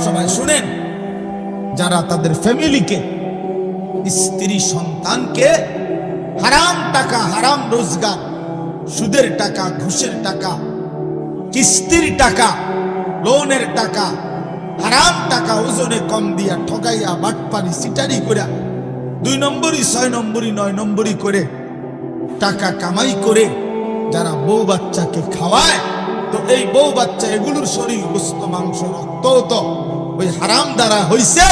সবাই শুনেন, যারা তাদের ফ্যামিলিকে, স্ত্রী সন্তানকে হারাম টাকা, হারাম রোজগার, সুদের টাকা, ঘুষের টাকা, কিস্তির টাকা, লোনের টাকা, হারাম টাকা ওজনে কম দিয়া ঠকাইয়া বাটপারি সিটারি করে 2 নম্বরই 6 নম্বরই 9 নম্বরই করে টাকা কামাই করে যারা বউ বাচ্চাকে খাওয়ায়, তো এই বউ বাচ্চা এগুলোর শরীর গোস্ত মাংস রক্ত তো ওই হারাম দ্বারা হইছে।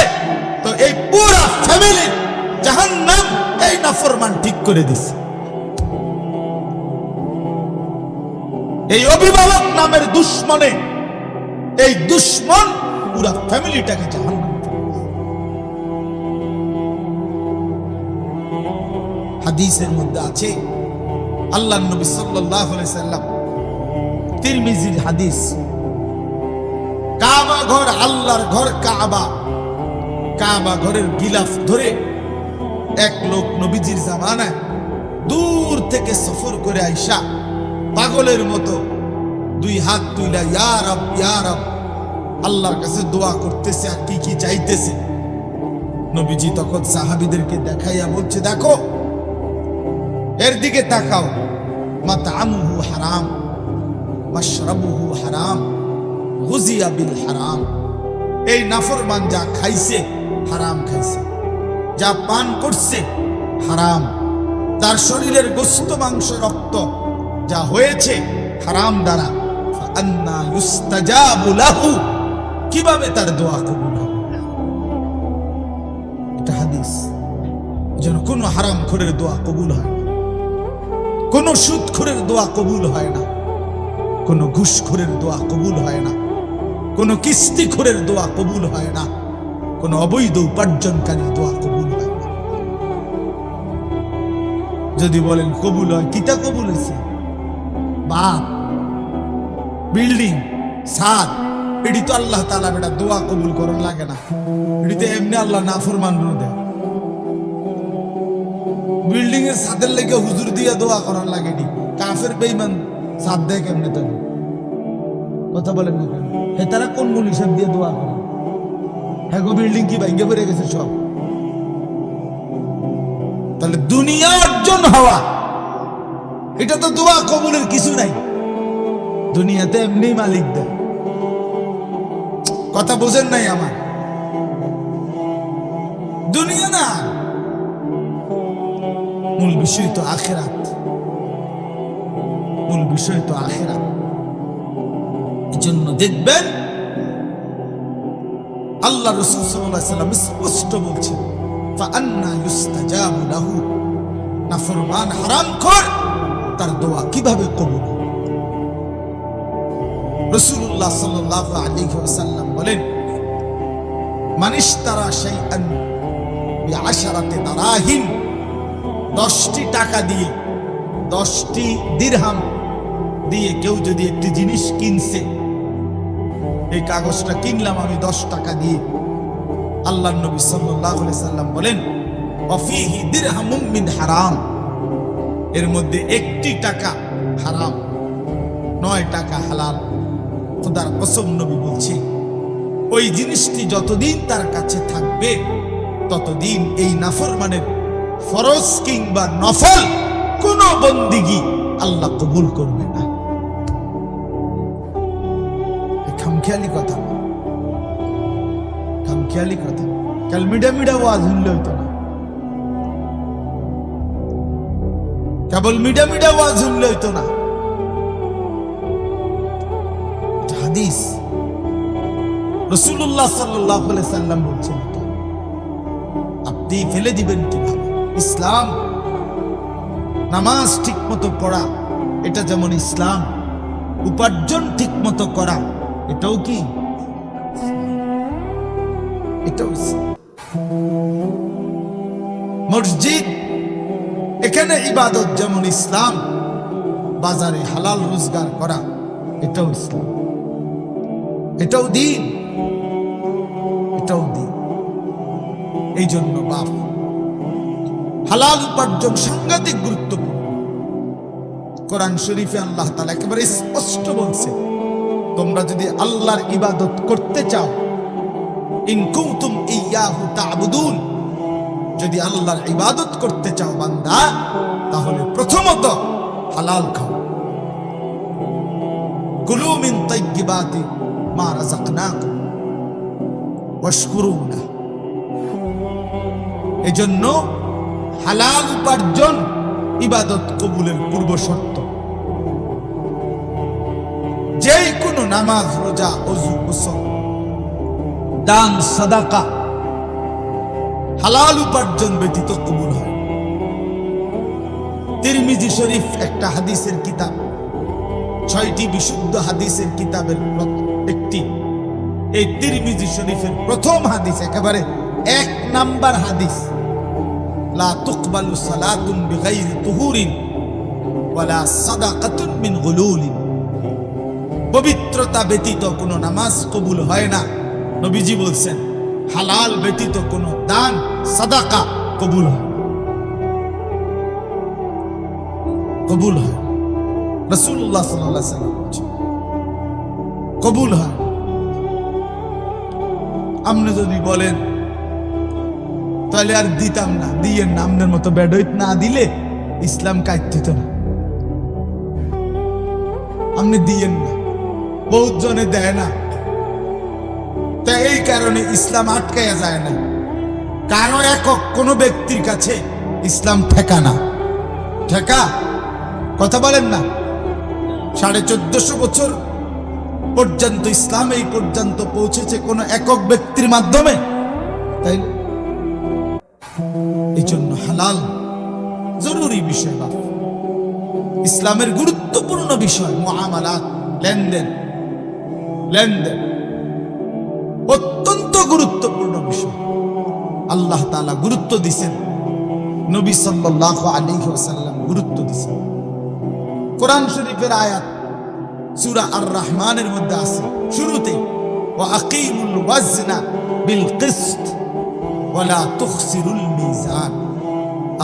তো এই পুরা ফ্যামিলি জাহান্নাম এই নাফরমান ঠিক করে দিছে। এই অভিভাবক নামের দুশ্মনে, এই দুশ্মন পুরা ফ্যামিলিটাকে জাহান্নাম। হাদিসের মধ্যে আছে, আল্লাহর নবী সাল্লাল্লাহু আলাইহি সাল্লাম, তিরমিজির হাদিস, কাবা ঘর, আল্লাহর ঘর কাবা, কাবা ঘরের গিলাফ ধরে এক লোক নবীজির জামানায় দূর থেকে সফর করে আইসা পাগলের মতো 2 হাত তুইলা ইয়া রব ইয়া রব আল্লাহর কাছে দোয়া করতেছে আর কি কি চাইতেছে। নবীজি তখন সাহাবীদেরকে দেখাইয়া বলছে, দেখো এর দিকে তাকাও, মাতআমুহু হারাম, মাশরাবুহু হারাম, গুজিয়া বিল হারাম। এই নাফরমান যা খাইছে হারাম খাইছে, যা পান করছে হারাম, তার শরীরের গোস্ত মাংস রক্ত যা হয়েছে হারাম দ্বারা। ফাআন্না ইউস্তাজাবু লাহু, কিভাবে তার দোয়া কবুল হবে? এটা হাদিস। যেন কোনো হারামখোরের দোয়া কবুল হয় না, কোনো সুদখোরের দোয়া কবুল হয় না, কোনো ঘুষখোরের দোয়া কবুল হয় না, কোনো কিস্তিখোরের দোয়া কবুল হয় না, কোনো অবৈধ উপার্জনকারীর দোয়া কবুল হয় না। যদি বলেন কবুল হয়, কিতা কবুল হয়েছে? বাপ, বিল্ডিং, ছাদ, এটি তো আল্লাহ তাআলা বেটা দোয়া কবুল করার লাগে না, এটি তো এমনি আল্লাহ নাফরমান দেয়। বিল্ডিং এর ছাদের লেগে হুজুর দিয়ে দোয়া করার লাগে নি, কাফের বেঈমান ছাদ দেয় কেমনে? তবে কথা বলেন না কেন? হে তারা কোন মূল হিসাব দিয়ে দোয়া করে? হ্যাঁ গো, বিল্ডিং কি ভাঙ্গে পড়ে গেছে সব। তাহলে দুনিয়া অর্জন হওয়া, এটা তো দোয়া কবুলের কিছু নাই, দুনিয়াতে এমনি মালিক দেয়। কথা বোঝেন নাই আমার? দুনিয়া না, মূল বিষয় তো আখিরাত, মূল বিষয় তো আখিরাত। এজন্য দেখবেন আল্লাহ রাসূল সাল্লাল্লাহু আলাইহি ওয়াসাল্লাম স্পষ্ট বলছেন, ফাআন্না ইউস্তাজাবু লাহু, নাফরমান হারামখোর তার দোয়া কিভাবে কবুল হবে? রাসূলুল্লাহ সাল্লাল্লাহু আলাইহি ওয়াসাল্লাম বলেন, মান ইশতারা শাইআন বিআশারাতি দারাহিম, 10টি টাকা দিয়ে, 10টি দিরহাম দিয়ে কেউ যদি একটি জিনিস কিনছে, এই কাগজটা কিনলাম আমি 10 টাকা দিয়ে, আল্লাহর নবী সাল্লাল্লাহু আলাইহি সাল্লাম বলেন, ওয়াফিহি দিরহামুম মিন হারাম, এর মধ্যে 1টি টাকা হারাম, 9 টাকা হালাল। খোদার কসম নবী বলছে, ওই জিনিসটি যতদিন তার কাছে থাকবে ততদিন এই নাফরমানের ফরজ কিংবা নফল কোন বন্দিগি আল্লাহ কবুল করবে না। খামখেয়ালি কথা, খামখেয়ালি কথা। কাল মিডা মিডা ওয়াজ শুনলে হইতো না, কেবল মিডা মিডা ওয়াজ শুনলে হইতো না। হাদিস, রাসূলুল্লাহ সাল্লাল্লাহু আলাইহি সাল্লাম বলছেন, আপনি ফেলে দিবেন কিভাবে? ইসলাম, নামাজ ঠিক মতো পড়া এটা যেমন ইসলাম, উপার্জন ঠিক মতো করা এটাও কি? এটাও মসজিদ, এখানে ইবাদত যেমন ইসলাম, বাজারে হালাল রোজগার করা এটাও ইসলাম, এটাও দ্বীন, এটাও দ্বীন। এই জন্য বাপ, হালাল উপার্জন সাংঘাতিক গুরুত্বপূর্ণ। কোরআন শরীফে আল্লাহ তাআলা একেবারে স্পষ্ট বলছে, তোমরা যদি আল্লাহর ইবাদত করতে চাও ইন কুনতুম ইয়াহু তা'বুদুন, যদি আল্লাহর ইবাদত করতে চাও বান্দা, তাহলে প্রথমত হালাল খাও। কুলু মিন তাইয়্যিবাতি মা রাযাকনাকুম ওয়াশকুরু লাহু। এজন্য হালাল উপার্জন ইবাদত কবুলের পূর্ব শর্ত। যে কোনো নামাজ, রোজা, ওযু, গোসল, দান, সাদাকা হালাল উপার্জন ব্যতীত কবুল হয়। তিরমিজি শরীফ একটা হাদিসের কিতাব, 6টি বিশুদ্ধ হাদিসের কিতাবের একটি। এই তিরমিজি শরীফের প্রথম হাদিস, একেবারে 1 নাম্বার হাদিস, লা তুকবালু সালাতুন বিগাইরি তুহুরিন ওয়ালা সাদাকাতুন মিন গুলুলিন। পবিত্রতা ব্যতীত কোনো নামাজ কবুল হয় না, নবীজি বলছেন। হালাল ব্যতীত কোনো দান, সাদাকা কবুল হয়, কবুল হয়। রাসূলুল্লাহ সাল্লাল্লাহু আলাইহি ওয়াসাল্লাম বলেছেন কবুল হয়। আপনি যদি বলেন তাহলে আর দিতাম না, দিয়ে নামনের মতো বেডইত না দিলে ইসলাম কাটত না। আপনি দিয়েন না, বহুত জনে দেয় না, তাই এই কারণে ইসলাম আটকায়া যায় না। কারো একক কোনো ব্যক্তির কাছে ইসলাম ঠেকা না। ঠেকা কথা বলেন না। 1450 বছর পর্যন্ত ইসলাম এই পর্যন্ত পৌঁছেছে কোন একক ব্যক্তির মাধ্যমে, তাই এই জন্য হালাল জরুরি বিষয়। বাপ ইসলামের গুরুত্বপূর্ণ বিষয় মুআমালাত, লেনদেন, লেনদেন অত্যন্ত গুরুত্বপূর্ণ বিষয়। আল্লাহ তাআলা গুরুত্ব দিয়েছেন, নবী সাল্লাল্লাহু আলাইহি ওয়াসাল্লাম গুরুত্ব দিয়েছেন। কোরআন শরীফের আয়াত সূরা আর রহমানের মধ্যে আছে শুরুতে, ওয়া আকিমুল ওয়াজনা বিল কিসত ওয়া লা তুখসিরুল মিজান।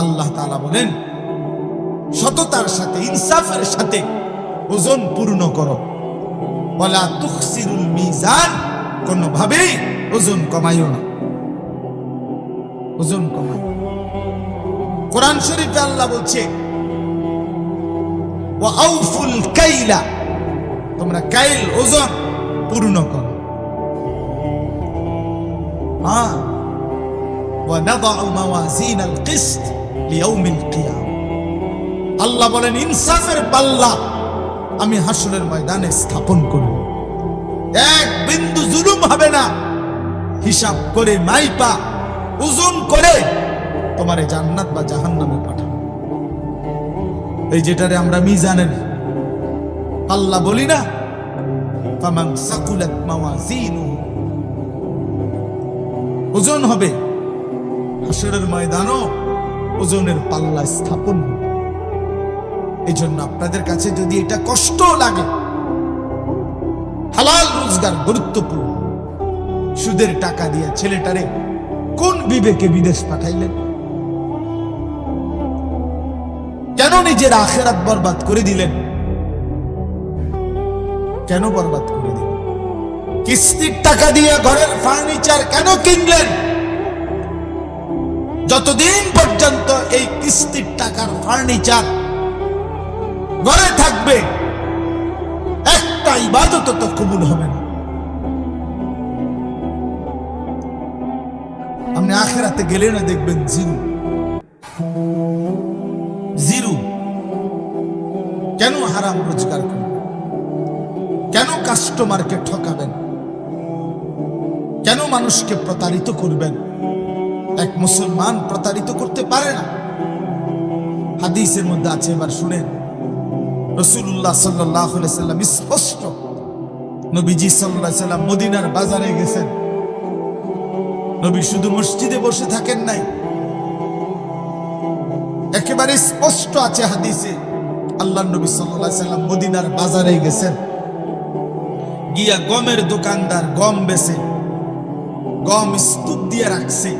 আল্লাহ তাআলা বলেন সততার সাথে, ইনসাফের সাথে ওজন পূর্ণ করো। ওয়া লা তুখসিরুল মিজান, কোনোভাবেই ওজন কমাইও না, ওজন কমাই। কোরআন শরীফে আল্লাহ বলছে ওয়া আউফুল কাইলা, তোমরা কাইল ওজন পূর্ণ করো। ওয়া নাদাউ মাওয়াজিনাল কিসত লিয়াউমিল কিয়ামah। আল্লাহ বলেন ইনসাফের পাল্লা আমি হাসরের ময়দানে স্থাপন করব, এক বিন্দু জুলুম হবে না। হিসাব করে, মাইপা, ওজন করে তোমারে জান্নাত বা জাহান্নামে পাঠাবো। এই যেটারে আমরা মিজানের আল্লাহ বলি না, ফামান সাকুলাত মাওয়াজিনুহু, ওজন হবে হাসরের ময়দানও ওজনের পাল্লা স্থাপন হবে। এই জন্য আপনাদের কাছে যদি এটা কষ্ট লাগে, হালাল রোজগার গুরুত্বপূর্ণ। সুদের টাকা দিয়ে ছেলেটারে কোন বিবেকে বিদেশ পাঠাইলেন? কেন নিজের আখিরাত বরবাদ করে দিলেন? কেন বরবাদ করে দিলেন? কিস্তির টাকা দিয়ে ঘরের ফার্নিচার কেন কিনলেন? যতদিন পর্যন্ত এই কিস্তির টাকার ফার্নিচার ঘরে থাকবে, একটা ইবাদত তো কবুল হবে না। আপনি আখিরাতে গেলে না দেখবেন জিরো, জিরো। কেন হারাম রোজগার করবেন? কেন কাস্টমারকে ঠকাবেন? কেন মানুষকে প্রতারিত করবেন? এক মুসলমান প্রতারিত করতে পারে না। হাদিসের মধ্যে আছে, এবার শুনেন। রাসূলুল্লাহ সাল্লাল্লাহু আলাইহি সাল্লাম স্পষ্ট, নবীজি সাল্লাল্লাহু আলাইহি সাল্লাম মদিনার বাজারে গেছেন। নবী শুধু মসজিদে বসে থাকেন নাই, একেবারে স্পষ্ট আছে হাদিসে, আল্লাহর নবী সাল্লাল্লাহু আলাইহি সাল্লাম মদিনার বাজারে গেছেন, গিয়া গমের দোকানদার গম বেচে, গম স্তূপ দিয়ে রাখছে,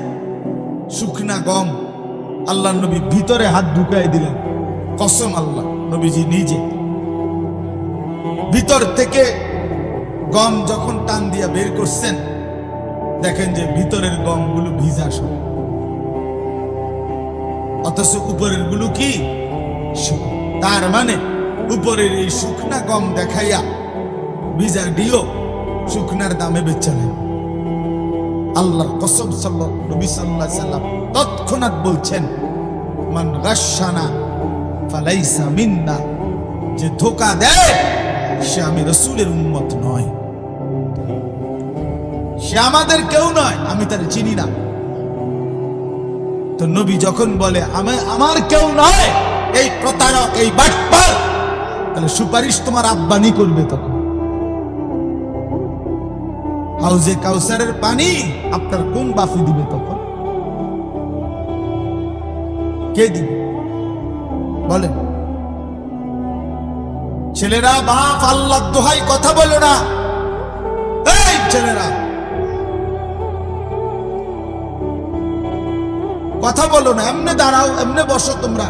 শুকনা গম। আল্লাহর নবী ভিতরে হাত ঢুকাই দিলেন, কসম আল্লাহ, নবীজি নিজে ভিতর থেকে গম যখন টান দিয়া বের করছেন, দেখেন যে ভিতরের গমগুলো ভিজা সব, অথচ উপরের গুলো কি শুকনো। তার মানে উপরের এই শুকনা গম দেখাইয়া ভিজা দিও শুকনার দামে বেচা নেই। আল্লাহর কসম নবী সাল্লাল্লাহু আলাইহি সাল্লাম তৎক্ষণাৎ বলছেন, মান গাশশানা ফালাইসা মিন্না, যে ধোঁকা দেয় সে আমি রাসূলের উম্মত নয়, সে আমাদের কেউ নয়, আমি তার চিনি না। তো নবী যখন বলে আমার কেউ নয়, এই প্রতারক, এই বাটপার, তাহলে সুপারিশ তোমার আব্বানি করবে। তখন হাউজে কাউসারের পানি আপনার কোন বাফি দিবে? তখন কে দিবে বলেন? ছেলেরা, বাপ আল্লাহর দোহাই কথা বলো না। এই ছেলেরা, কথা বলো না, এমনে দাঁড়াও, এমনে বসো তোমরা।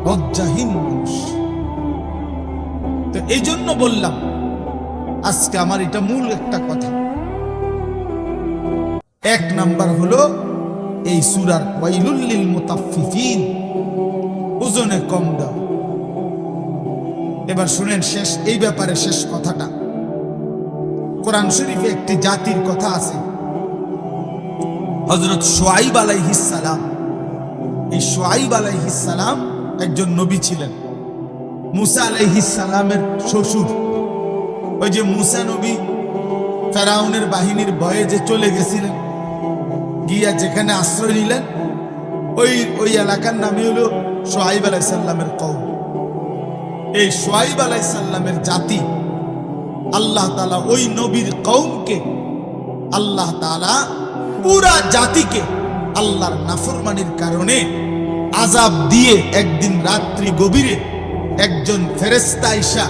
লজ্জাহীন মানুষ। তো এই জন্য বললাম আজকে আমার এটা মূল একটা কথা। এক নাম্বার হলো এই সূরার ওয়াইলুল লিল মুতাফফিফিন, ওজনে কম দাও। এবার শুনেন শেষ, এই ব্যাপারে শেষ কথাটা। কোরআন শরীফে একটি জাতির কথা আছে, হযরত শুআইব আলাইহিস সালাম। এই শুআইব আলাইহিস সালাম একজন নবী ছিলেন, মুসা আলাইহিস সালামের শ্বশুর। ওই যে মুসা নবী ফেরাউনের বাহিনীর ভয়ে যে চলে গেছিলেন, গিয়া যেখানে আশ্রয় নিলেন, ওই এলাকার নামে হলো শুআইব আলাইহিস সালামের কওম। এই শুআইব আলাইহিস সালামের জাতি, আল্লাহ তাআলা ওই নবীর কওমকে, আল্লাহ তাআলা পুরা জাতিকে আল্লাহর নাফরমানির কারণে আযাব দিয়ে একদিন রাত্রি গভীরে একজন ফেরেশতা আইসা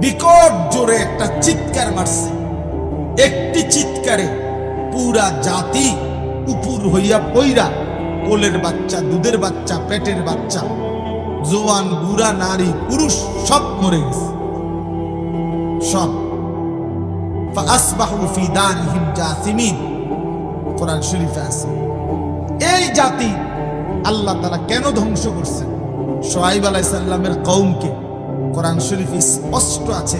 বিকট জোরে একটা চিৎকার মারছে। একটি চিৎকারে পুরা জাতি উপর হইয়া পইরা, কোলের বাচ্চা, দুধের বাচ্চা, পেটের বাচ্চা, জওয়ান, বুড়া, নারী, পুরুষ সব মরে গেছে, সব। ফাসবাহু ফি দারিহিম জাসিমিন, কোরআন শরীফে আছে। এই জাতি আল্লাহ তাআলা কেন ধ্বংস করছেন? শুআইব আলাইহিস সালামের কওমকে কোরআন শরীফে স্পষ্ট আছে,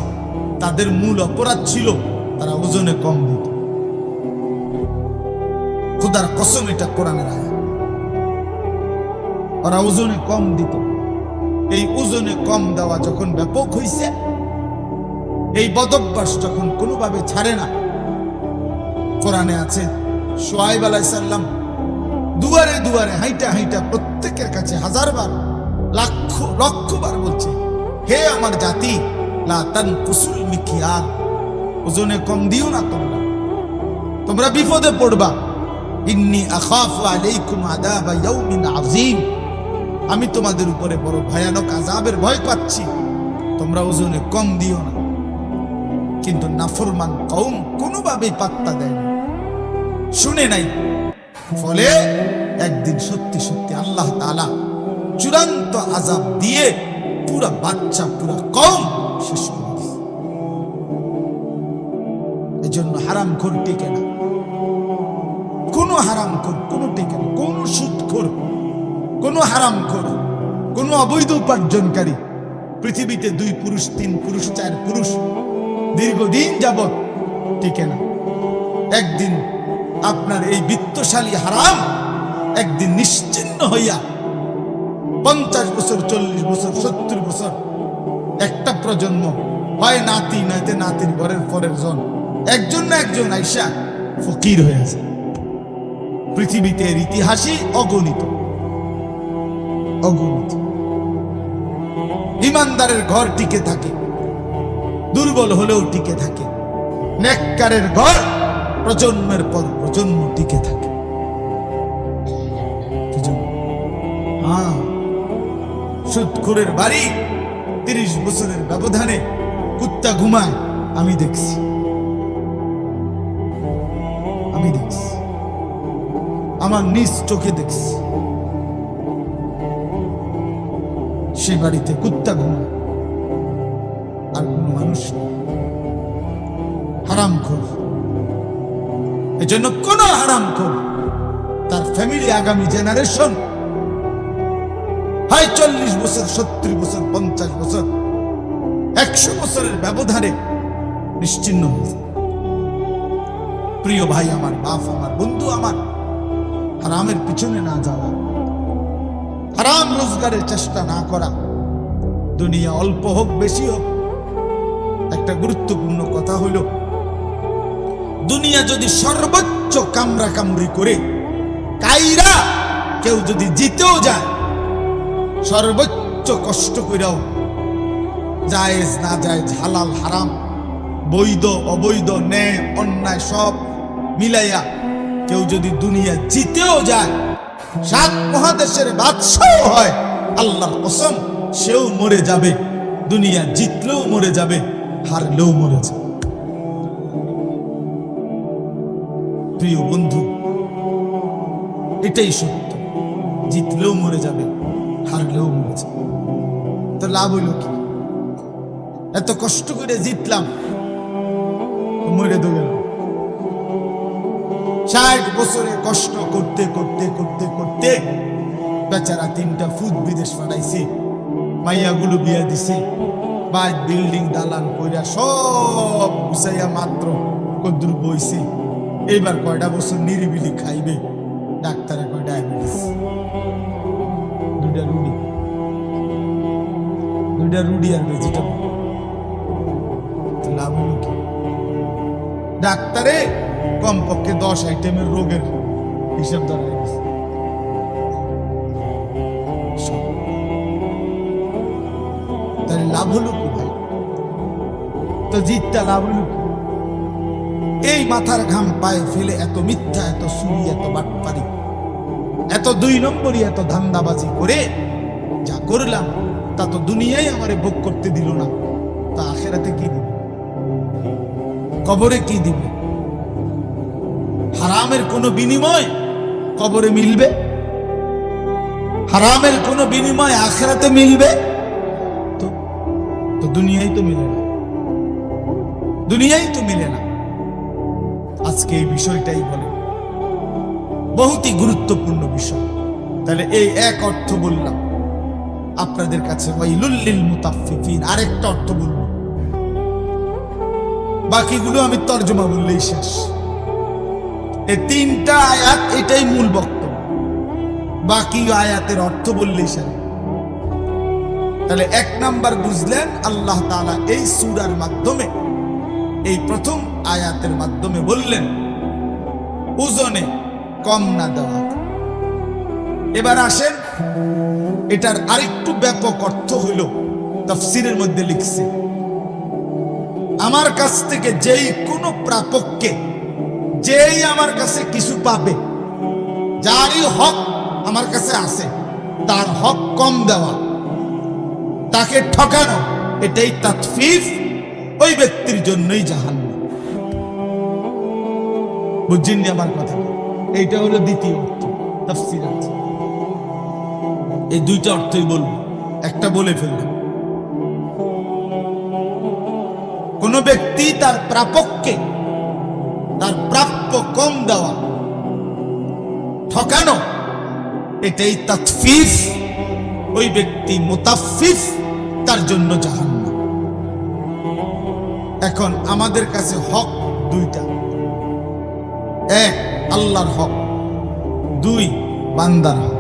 তাদের মূল অপরাধ ছিল তারা ওজনে কম দিত। খোদার কসম, এটা কোরআনের আয়াত। ওরা ওজনে কম দিত। এই ওজনে কম দেওয়া যখন ব্যাপক হইছে, এই বদভ্যাস যখন কোনোভাবে ছাড়ে না, কোরআনে আছে শুআইব আলাইহিস সালাম দুয়ারে দুয়ারে হাইটা হাইটা প্রত্যেকের কাছে হাজারবার, লক্ষবার বলছে, হে আমার জাতি, লা তানকুসুল মিকিয়াল, ওজনে কম দিও না, তোমরা বিপদে পড়বা। ইন্নী আখাফু আলাইকুম আযাবা ইয়াউমিন আযীম, আমি তোমাদের উপরে বড় ভয়ানক আযাবের ভয় পাচ্ছি, তোমরা ওজনে কম দিও না। কিন্তু নাফরমান কওম কোনোভাবেই পাত্তা দেয় না, শুনে নাই। ফলে একদিন সত্যি সত্যি আল্লাহ তাআলা চূড়ান্ত আযাব দিয়ে পুরা বাচ্চা, পুরা কওম শেষ করে দিয়েছে। এজন্য হারামখোর টিকে না, কোনো হারামখোর কোনো টিকে না, কোনো সুদখোর, কোনো হারামখোর, কোনো অবৈধ উপার্জনকারী পৃথিবীতে 2 পুরুষ, 3 পুরুষ, 4 পুরুষ দীর্ঘদিন যাবত টিকে না। একদিন আপনার এই বিত্তশালী হারাম একদিন নিশ্চিহ্ন হইয়া 50 বছর, 40 বছর, 70 বছর, একটা প্রজন্ম, হয় নাতি নয়তো নাতির ঘরের পরের জন, একজন না একজন আইসা ফকির হয়ে আছে। পৃথিবীতে এর ইতিহাসই অগণিত, অগণিত। ইমানদারের ঘর টিকে থাকে, দুর্বল হলেও টিকে থাকে। নেককারের ঘর প্রজন্মের পর প্রজন্ম টিকে থাকে। সুদখোরের বাড়ি 30 বছরের ব্যবধানে কুত্তা ঘুমায়, আমি দেখছি, আমার নিজ চোখে দেখছি। সে বাড়িতে কুত্তা ঘুমায়, আর মানুষ হারামখোর। এজন্য কোন হারামখোর তার ফ্যামিলি, আগামী জেনারেশন হয় 40 বছর, 70 বছর, 50 বছর, 100 বছরের ব্যবধানে নিশ্চিহ্ন হয়েছে। প্রিয় ভাই আমার, বাপ আমার, বন্ধু আমার, হারামের পিছনে না যাওয়া, হারাম রোজগারের চেষ্টা না করা, দুনিয়া অল্প হোক বেশি হোক। একটা গুরুত্বপূর্ণ কথা হইল, দুনিয়া যদি সর্বোচ্চ কামরা কামড়ি করে কাইরা কেউ যদি জিতেও যায়, সর্বোচ্চ কষ্ট কইরাও জায়েজ না জায়েজ, হালাল হারাম, বৈধ অবৈধ, ন্যায় অন্যায় সব মিলাইয়া কেউ যদি দুনিয়া জিতেও যায়, 7 মহাদেশের বাদশাহ হয়, আল্লাহর কসম সেও মরে যাবে। দুনিয়া জিতলেও মরে যাবে, হারলেও মরে যাবে। প্রিয় বন্ধু, এটাই সত্য, জিতলেও মরে যাবে, হারলেও মরে যাবে। তো লাভ হইল কি? এত কষ্ট করে জিতলাম, মরে তো গেল। 60 বছরে কষ্ট করতে করতে করতে করতে বেচারা 3টা ফুট বিদেশ পাঠাইছে, মাইয়াগুলো বিয়া দিছে, বাড়ি বিল্ডিং দালান কইরা সব গুছাইয়া মাত্র কদ্দুর বইছে। এবার কয়টা বছর নিরিবিলি খাইবে, ডাক্তারে কয় ডায়াবেটিস, 2টা রুডি আর ভেজিটেবল। লাভ হলো কি? ডাক্তারে কমপক্ষে 10 আইটেমের রোগের হিসাব ধরা গেছে। তাহলে লাভ হলো কি ভাই? তো জিতটা লাভ হলো কি? এই মাথার ঘাম পায়ে ফেলে এত মিথ্যা, এত চুরি, এত বাটপারি, এত 2 নম্বরই, এত ধান্দাবাজি করে যা করলাম, তা তো দুনিয়ায় আমারে ভোগ করতে দিল না, তা আখেরাতে কি দিবে? কবরে কি দিবে? হারামের কোনো বিনিময় কবরে মিলবে? হারামের কোনো বিনিময় আখেরাতে মিলবে? তো দুনিয়ায় তো মিলে না, দুনিয়ায় তো মিলে না। আজকে এই বিষয়টাই বলে, বহুতই গুরুত্বপূর্ণ বিষয়। তাহলে এই এক অর্থ বললাম আপনাদের কাছে, ওয়াইলুল লিল মুতাফফিফিন। আরেকটা অর্থ বলব, বাকিগুলো আমি তরজমা বললেই শেষ। এই 3টা আয়াত, এটাই মূল বক্তব্য, বাকি আয়াতের অর্থ বললেই শেষ। তাহলে 1 নাম্বার বুঝলেন, আল্লাহ তাআলা এই সূরার মাধ্যমে, এই প্রথম আয়াতের মাধ্যমে বললেন ওজনে কম না দেওয়া। এবার আসেন, এটার আরেকটু ব্যাপক অর্থ হইল, তাফসীরের মধ্যে লিখছে, আমার কাছ থেকে যেই কোনো প্রাপককে, যেই আমার কাছে কিছু পাবে, যারই হক আমার কাছে আছে, তার হক কম দেওয়া, তাকে ঠকানো, এটাই তাতফিফ, ওই ব্যক্তির জন্যই জাহান্নাম। বুঝছেননি আমার কথা? এইটা হলো দ্বিতীয় অর্থ, তাফসীর আছে। এই 2টা অর্থই বলবো, একটা বলে ফেললাম। কোন ব্যক্তি তার প্রাপককে তার প্রাপ্য কম দেওয়া, ঠকানো, এটাই তাতফিফ, ওই ব্যক্তি মুতাফফিফ, তার জন্য জাহান্নাম। এখন আমাদের কাছে হক 2টা, 1 আল্লাহর হক, 2 বান্দার হক।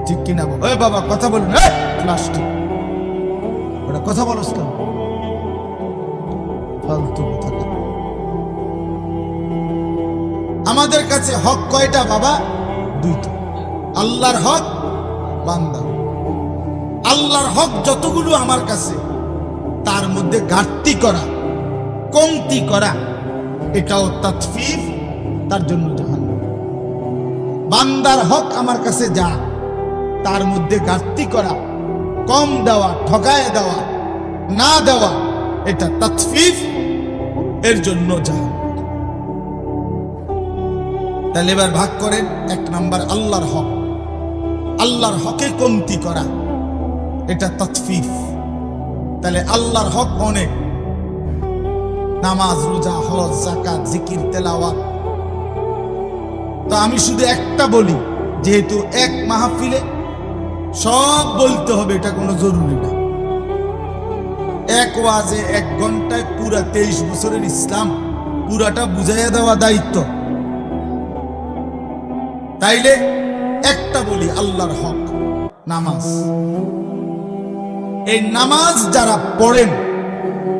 ঠিক কিনা? ওই বাবা কথা বলুন, প্লাস্টিক ওটা কথা বলস কেন? ফালতু কথা। আমাদের কাছে হক কয়টা বাবা? 2টা, আল্লাহর হক, বান্দার। আল্লাহর হক যতগুলো আমার কাছে, তার মধ্যে ঘাটতি করা, কমতি করা, এটাও তাতফিফ, তার জন্য জাহান্নাম। বান্দার হক আমার কাছে যা, তার মধ্যে ঘাটতি করা, কম দেওয়া, ঠকায় দেওয়া, না দেওয়া, এটা তাতফিফ, এর জন্য জাহান্নাম। তাহলে এবার ভাগ করেন। 1 নাম্বার আল্লাহর হক, আল্লাহর হকে কমতি করা, এটা তাতফিফ। তাহলে আল্লাহর হক অনেক, নামাজ, রোজা, হজ, যাকাত, জিকির, তেলাওয়াত। তো আমি শুধু একটা বলি, যেহেতু এক মাহফিলে সব বলতে হবে এটা কোনো জরুরি না। এক ওয়াজে 1 ঘন্টায় পুরা 23 বছরের ইসলাম পুরাটা বুঝাইয়া দেওয়া দায়িত্ব। তাইলে একটা বলি, আল্লাহর হক নামাজ। এই নামাজ যারা পড়েন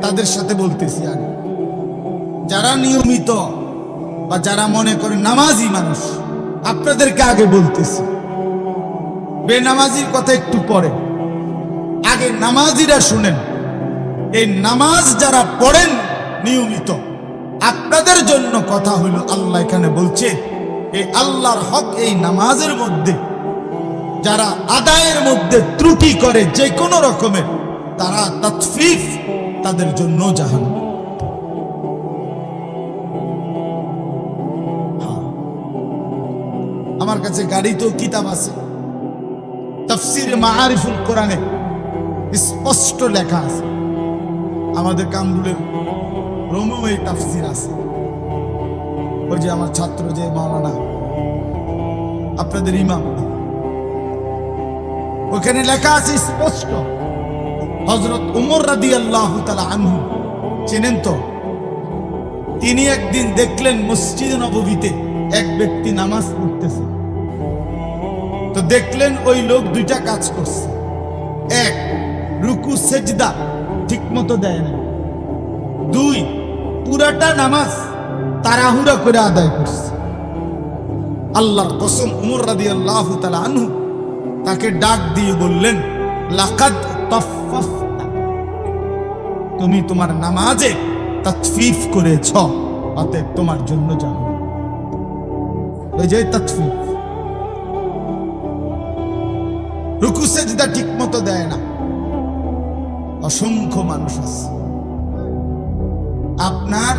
তাদের সাথে বলতেছি, আগে যারা নিয়মিত বা যারা মনে করেন নামাজি মানুষ, আপনাদেরকে আগে বলতেছি। বেনামাজির কথা একটু পরে, আগে নামাজিরা শুনেন। এই নামাজ যারা পড়েন নিয়মিত, আপনাদের জন্য কথা হলো, আল্লাহ এখানে বলছে এই আল্লাহর হক এই নামাজের মধ্যে যারা আদায়ের মধ্যে ত্রুটি করে যে কোনো রকমের, তারা তাতফিফ, তাদের জন্য জাহান্নাম। আমার কাছে গাড়িতেও কিতাব আছে, তাফসির মাআরিফুল কোরআনে স্পষ্ট লেখা আছে। আমাদের কামরুলের রুমেও এই তাফসির আছে। ওই যে আমার ছাত্র যে মাওলানা, আপনাদের ইমাম, ওখানে লেখা আছে স্পষ্ট। হযরত উমর রাদিয়াল্লাহু তাআলা আনহু চেনেন তো? তিনি একদিন দেখলেন মসজিদে নববীতে এক ব্যক্তি নামাজ পড়তেছে। তো দেখলেন ওই লোক 2টা কাজ করছে। এক, রুকু সেজদা ঠিক মতো দেয় না। 2, পুরাটা নামাজ তাড়াহুড়া করে আদায় করছে। আল্লাহর কসম, উমর রাদিয়াল্লাহু তাআলা আনহু তাকে ডাক দিয়ে বললেন, লাকাদ তাফফাফতা, তুমি তোমার নামাজে তাতফিফ করেছ, অতএব তোমার জন্য জাহান্নাম। ওই যে তাতফিফ, রুকু সেজদা ঠিক মতো দেয় না। অসংখ্য মানুষ আছে। আপনার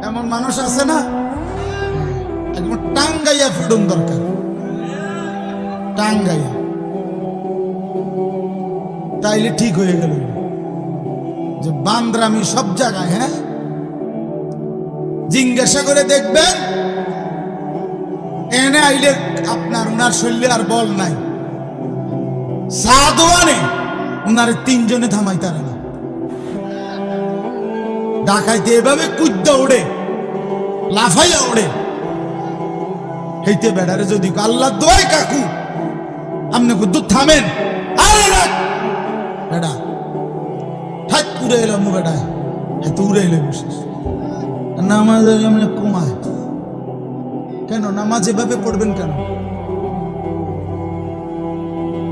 এমন মানুষ আছে না, একদম টাঙ্গাইয়া ফেরুন দরকার, টাঙ্গাইয়া, তাইলে ঠিক হয়ে গেল। যে বান্দরামি সব জায়গায়, হ্যাঁ, জিজ্ঞাসা করে দেখবেন, এনে আইলে আপনার উনার শরীরে আর বল নাই, সাধুয়ানে উনার 3 জনে থামাইতারে না। ডাকাইতে এভাবে কুদ্দা ওড়ে, লাফাইয়া ওড়ে। হেইতে বেড়ারে যদি আল্লাহ দোয়াই কাকু আপনি কুদ্দু থামেন, আরে রাখ বেড়া ঠাক উড়ে এলাম, বেড়া এত উড়ে এলে বসিস। নামাজ এমনি কমায় কেন? নামাজ এভাবে পড়বেন কেন?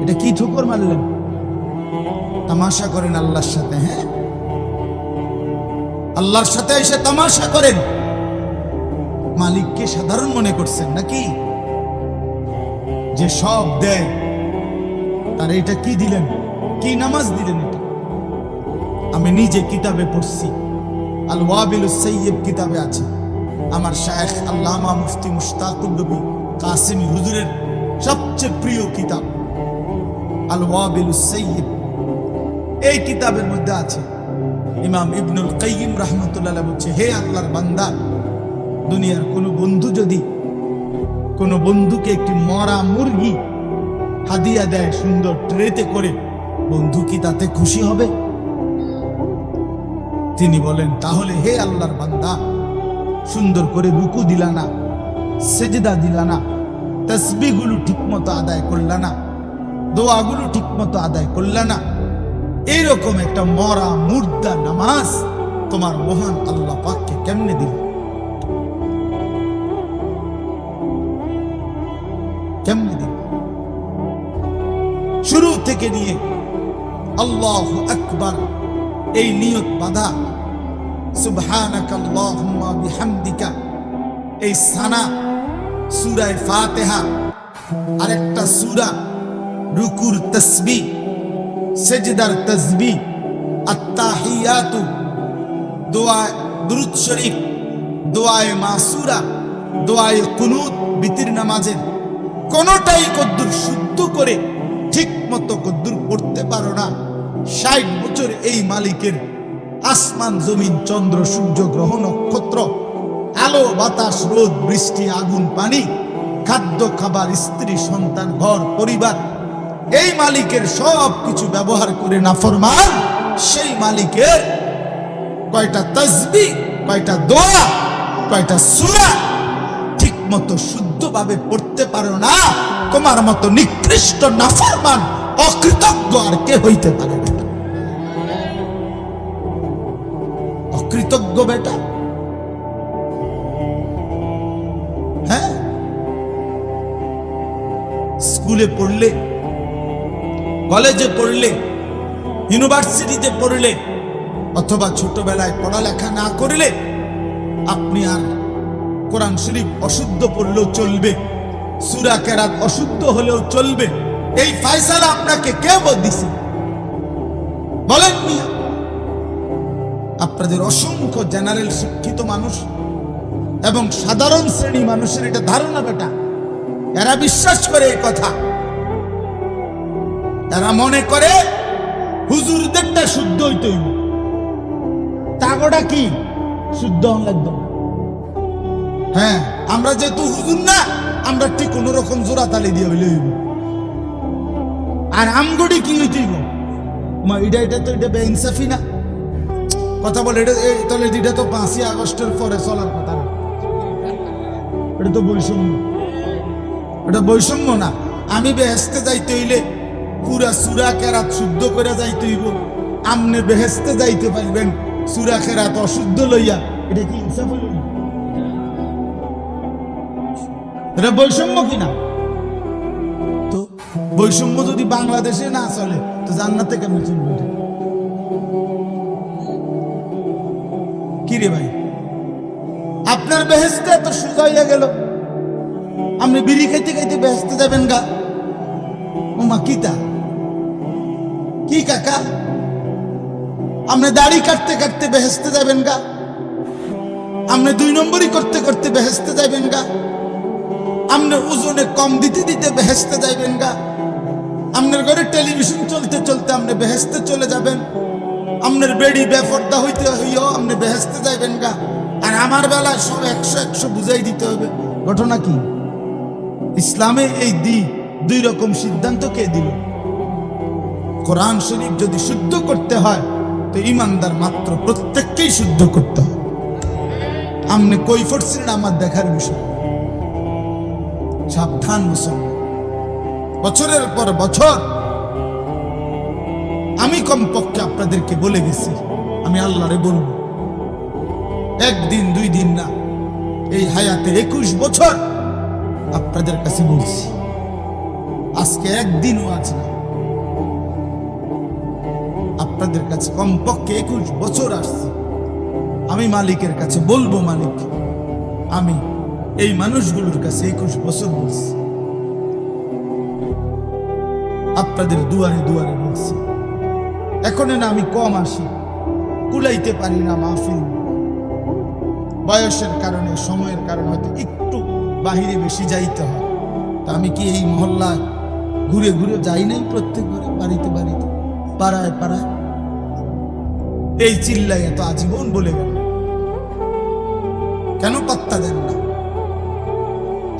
এটা কি ঠোকর মারলেন? তামাশা করেন আল্লাহর সাথে, হ্যাঁ, আল্লাহর সাথে এসে তামাশা করেন। মালিককে সাধারণ মনে করছেন নাকি? যে সব দেয় তার এটা কি দিলেন? কি নামাজ দিলেন? এটা আমি নিজে কিতাবে পড়ছি, আল ওয়াবিলুস সাইয়্যিব কিতাবে আছে। আমার শায়েখ আল্লামা মুফতি মুশতাকুর নবী কাসেমি হুজুরের সবচেয়ে প্রিয় কিতাব আল ওয়াবিলুস সাইয়্যিব। এই কিতাবের মধ্যে আছে, ইমাম ইবনুল কাইয়িম রাহমাতুল্লাহ আলাইহি বলছে, হে আল্লাহর বান্দা, দুনিয়ার কোন বন্ধু যদি কোন বন্ধুকে একটি মরা মুরগি হাদিয়া দেয় সুন্দর ট্রেতে করে, বন্ধু কি তাতে খুশি হবে? তিনি বলেন, তাহলে হে আল্লাহর বান্দা, সুন্দর করে রুকু দিলা না, সেজদা দিলা না, তাসবিহগুলো ঠিকমতো আদায় করলা না, দোয়াগুলো ঠিকমতো আদায় করলা না, এইরকম একটা মরা মুর্দা নামাজ তোমার মহান আল্লাহ পাককে কেমনে দিল? কেমনে দিল? শুরু থেকে নিয়ে আল্লাহু আকবার এই নিয়ত বাঁধা, সুবহানাকা আল্লাহুম্মা বিহামদিকা, এই সানা, সূরা ফাতিহা, আরেকটা সূরা রুকুর তাসবিহ, সেজদার তাসবিহ, আত-তাহিয়াতু, দোয়া দুরূদ শরীফ, দোয়ায়ে মাসুরা, দোয়ায়ে কুনুত, বিতির নামাজের কোনটাই কদ্দুর শুদ্ধ করে ঠিক মতো কদ্দুর পড়তে পারো না। 60 বছর এই মালিকের আসমান জমিন চন্দ্র সূর্য গ্রহ নক্ষত্র, আলো বাতাস রোদ বৃষ্টি আগুন পানি, খাদ্য খাবার স্ত্রী সন্তান ঘর পরিবার, এই মালিকের সব কিছু ব্যবহার করে নাফরমান সেই মালিকের কয়টা তাসবিহ, কয়টা দোয়া, কয়টা সূরা ঠিক মতো শুদ্ধভাবে পড়তে পারো না, তোমার মতো নিকৃষ্ট নাফরমান অকৃতজ্ঞ আর কে হইতে পারে না? অকৃতজ্ঞ বেটা। হ্যাঁ, স্কুলে পড়লে, কলেজে পড়লে, ইউনিভার্সিটিতে পড়লে, অথবা ছোটবেলায় পড়ালেখা না করলে আপনি আর কোরআন শরীফ অশুদ্ধ পড়লেও চলবে, সূরা কেরাত অশুদ্ধ হলেও চলবে। এই ফয়সালা আপনাকে কে দিছে বলেন মিয়া? আপনাদের অসংখ্য জেনারেল শিক্ষিত মানুষ এবং সাধারণ শ্রেণী মানুষের এটা ধারণা বেটা, এরা বিশ্বাস করে এই কথা। এরা মনে করে হুজুরদেরটা শুদ্ধ হইতে হইব, তাগোটা কি শুদ্ধ লাগবে। হ্যাঁ, আমরা যেহেতু হুজুর না, আমরা ঠিক কোন রকম জোড়া তালি দিয়ে হইলে হইব। আর আমগড়ি কি হইতেইব? এটা তো এটা বেইনসাফি না কথা বলে। এটা তাহলে এটা তো 5ই আগস্টের পরে চলার কথা না, এটা তো বৈষম্য। এটা বৈষম্য না। আমি বেহেস্তে যাইতে হইলে পুরা সূরা কেরাত শুদ্ধ করে যাইতে হইব, আমনে বেহেস্তে যাইতে পারবেন সূরা কেরাত অশুদ্ধ লইয়া, এটা কি ইনসাফ হইল? এটা বৈষম্য কিনা? তো বৈষম্য যদি বাংলাদেশে না চলে তো জান্নাতে কেমন চলবে? কি রে ভাই, আপনার বেহেস্তে এত সোজা হইয়া গেল, আপনি বিড়ি খাইতে খাইতে বেহেস্তে যাবেন গা? ওমা কিতা কি কাকা, আপনি দাড়ি কাটতে কাটতে বেহেস্তে যাবেন গা? আপনি 2 নম্বরই করতে করতে বেহেস্তে যাবেন গা? আপনি ওজনে কম দিতে দিতে বেহেস্তে যাবেন গা? আপনার ঘরে টেলিভিশন চলতে চলতে আপনি বেহেস্তে চলে যাবেন? আপনার বেড়ি বেপর্দা হইতে হইও আপনি বেহেস্তে যাবেন গা? আর আমার বেলায় সব 100 বুঝাই দিতে হবে। ঘটনা কি? ইসলামে এই 2 রকম সিদ্ধান্ত কে দিল? কোরআন শরীফ যদি শুদ্ধ করতে হয় তো ইমানদার মাত্র প্রত্যেককেই শুদ্ধ করতে হয়। আপনি কই পড়ছেন আমার দেখার বিষয়। সাবধান মুসলমান, বছরের পর বছর আমি কমপক্ষে আপনাদেরকে বলে গেছি, আমি আল্লাহরে বলব, 1 দিন 2 দিন না, এই হায়াতে 21 বছর আপনাদের কাছে বলছি। আজকে একদিনও আছে না, আপনাদের কাছে কমপক্ষে 21 বছর আসছে। আমি মালিকের কাছে বলবো, মালিক আমি এই মানুষগুলোর কাছে 21 বছর বলছি, আপনাদের দুয়ারে দুয়ারে বলছি। এখন না আমি কম আসি, কুলাইতে পারি না মাহফিল, বয়সের কারণে সময়ের কারণে হয়তো একটু বাহিরে বেশি যাইতে হয়। তা আমি কি এই মহল্লায় ঘুরে ঘুরে যাই নাই? প্রত্যেক ঘরে বাড়িতে বাড়িতে পাড়ায় পাড়ায় এই চিল্লাই এত আজীবন বলে গেল, কেন পাত্তা দেন না?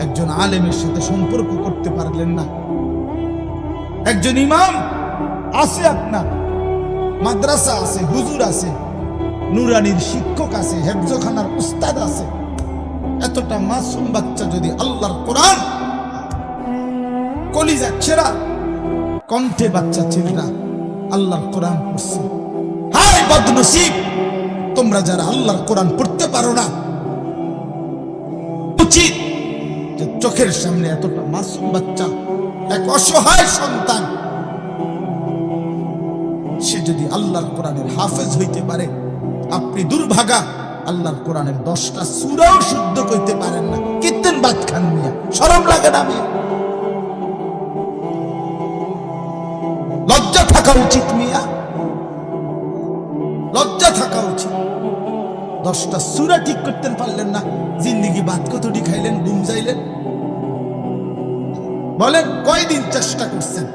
একজন আলেমের সাথে সম্পর্ক করতে পারলেন না? একজন ইমাম আছে, আপনার মাদ্রাসা আছে, হুজুর আছে, নুরানির শিক্ষক আছে, হেফজখানার উস্তাদ আছে, এতটা মাসুম বাচ্চা যদি আল্লাহর কোরআন কলিজা ছেড়া কণ্ঠে বাচ্চা ছেলেরা আল্লাহর কোরআন পড়ছে, হায় বদনসিব তোমরা যারা আল্লাহর কোরআন পড়তে পারো না। উচিত যে চোখের সামনে এতটা মাসুম বাচ্চা, এক অসহায় সন্তান, সে যদি আল্লাহর কোরআনের হাফেজ হইতে পারে, আপনি দুর্ভাগা আল্লাহর কোরআনের 10টা সূরাও শুদ্ধ করতে পারেন না, কিত্তেন বাদ খান মিয়া, শরম লাগে না মিয়া? থাকা উচিত মিয়া, লজ্জা থাকা উচিত। 10টা সূরা ঠিক করতে পারলেন না, জিন্দেগি বাদ কতটি খাইলেন, ঘুম যাইলেন? বলেন কয়দিন চেষ্টা করছেন?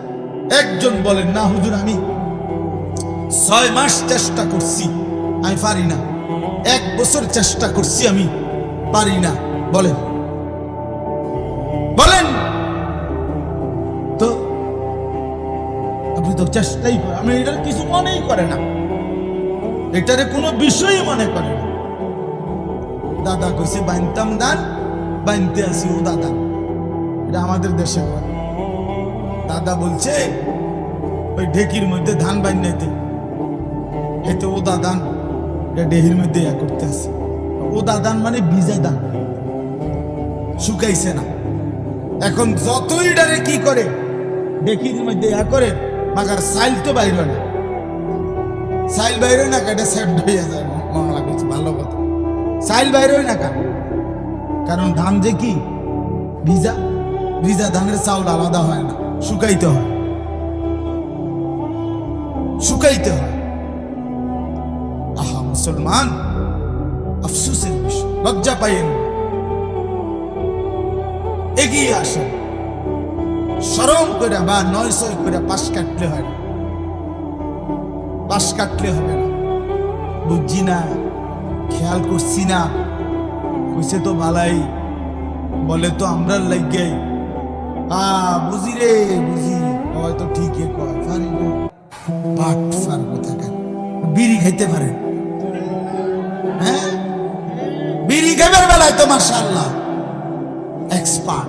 একজন বলেন না হুজুর আমি 6 মাস চেষ্টা করছি, আমি পারি না। 1 বছর চেষ্টা করছি, আমি পারি না। বলেন বলেন তো, আপনি তো চেষ্টাই করেন। আমি এটার কিছু মনেই করে না, এটারে কোনো বিষয়ই মনে করে না। দাদা কইছে বাইনতাম দান, বাইনতে আসি ও দাদা, এটা আমাদের দেশে হয়। দাদা বলছে ওই ঢেকির মধ্যে ধান বাইনাইতে, এতে ও দাদান ডেহির মধ্যে ইয়া করতে আছে। ও দাদান মানে ভিজা দান, শুকাইছে না। এখন যতই ডারে কি করে ডেকির মধ্যে ইয়া করে, মাগার সাইল তো বাইরে না, সাইল বাইরে না কাটা সেট হয়ে যায়। মনে লাগছে ভালো কথা, সাইল বাইরে না কারণ ধান যে কি ভিজা, ভিজা ধানের চাউল আলাদা হয় না, শুকাইতে হয়, শুকাইতে হয়। আহা মুসলমান, আফসোসের বিষয়, লজ্জা পাইয়েন, এগিয়ে আসেন। শরম করে বা 900 করে পাশ কাটলে হয় না, পাশ কাটলে হবে না। বুঝছি না, খেয়াল করছি না, কইছে তো ভালাই, বলে তো আমরা লাগে বুঝি রে বুঝি, হয়তো ঠিকই কয়, পারি না পাট ফার কথা কেন। বিড়ি খাইতে পারেন? হ্যাঁ, বিড়ি খাইবার বেলায় তো মাশাআল্লাহ এক্সপার্ট,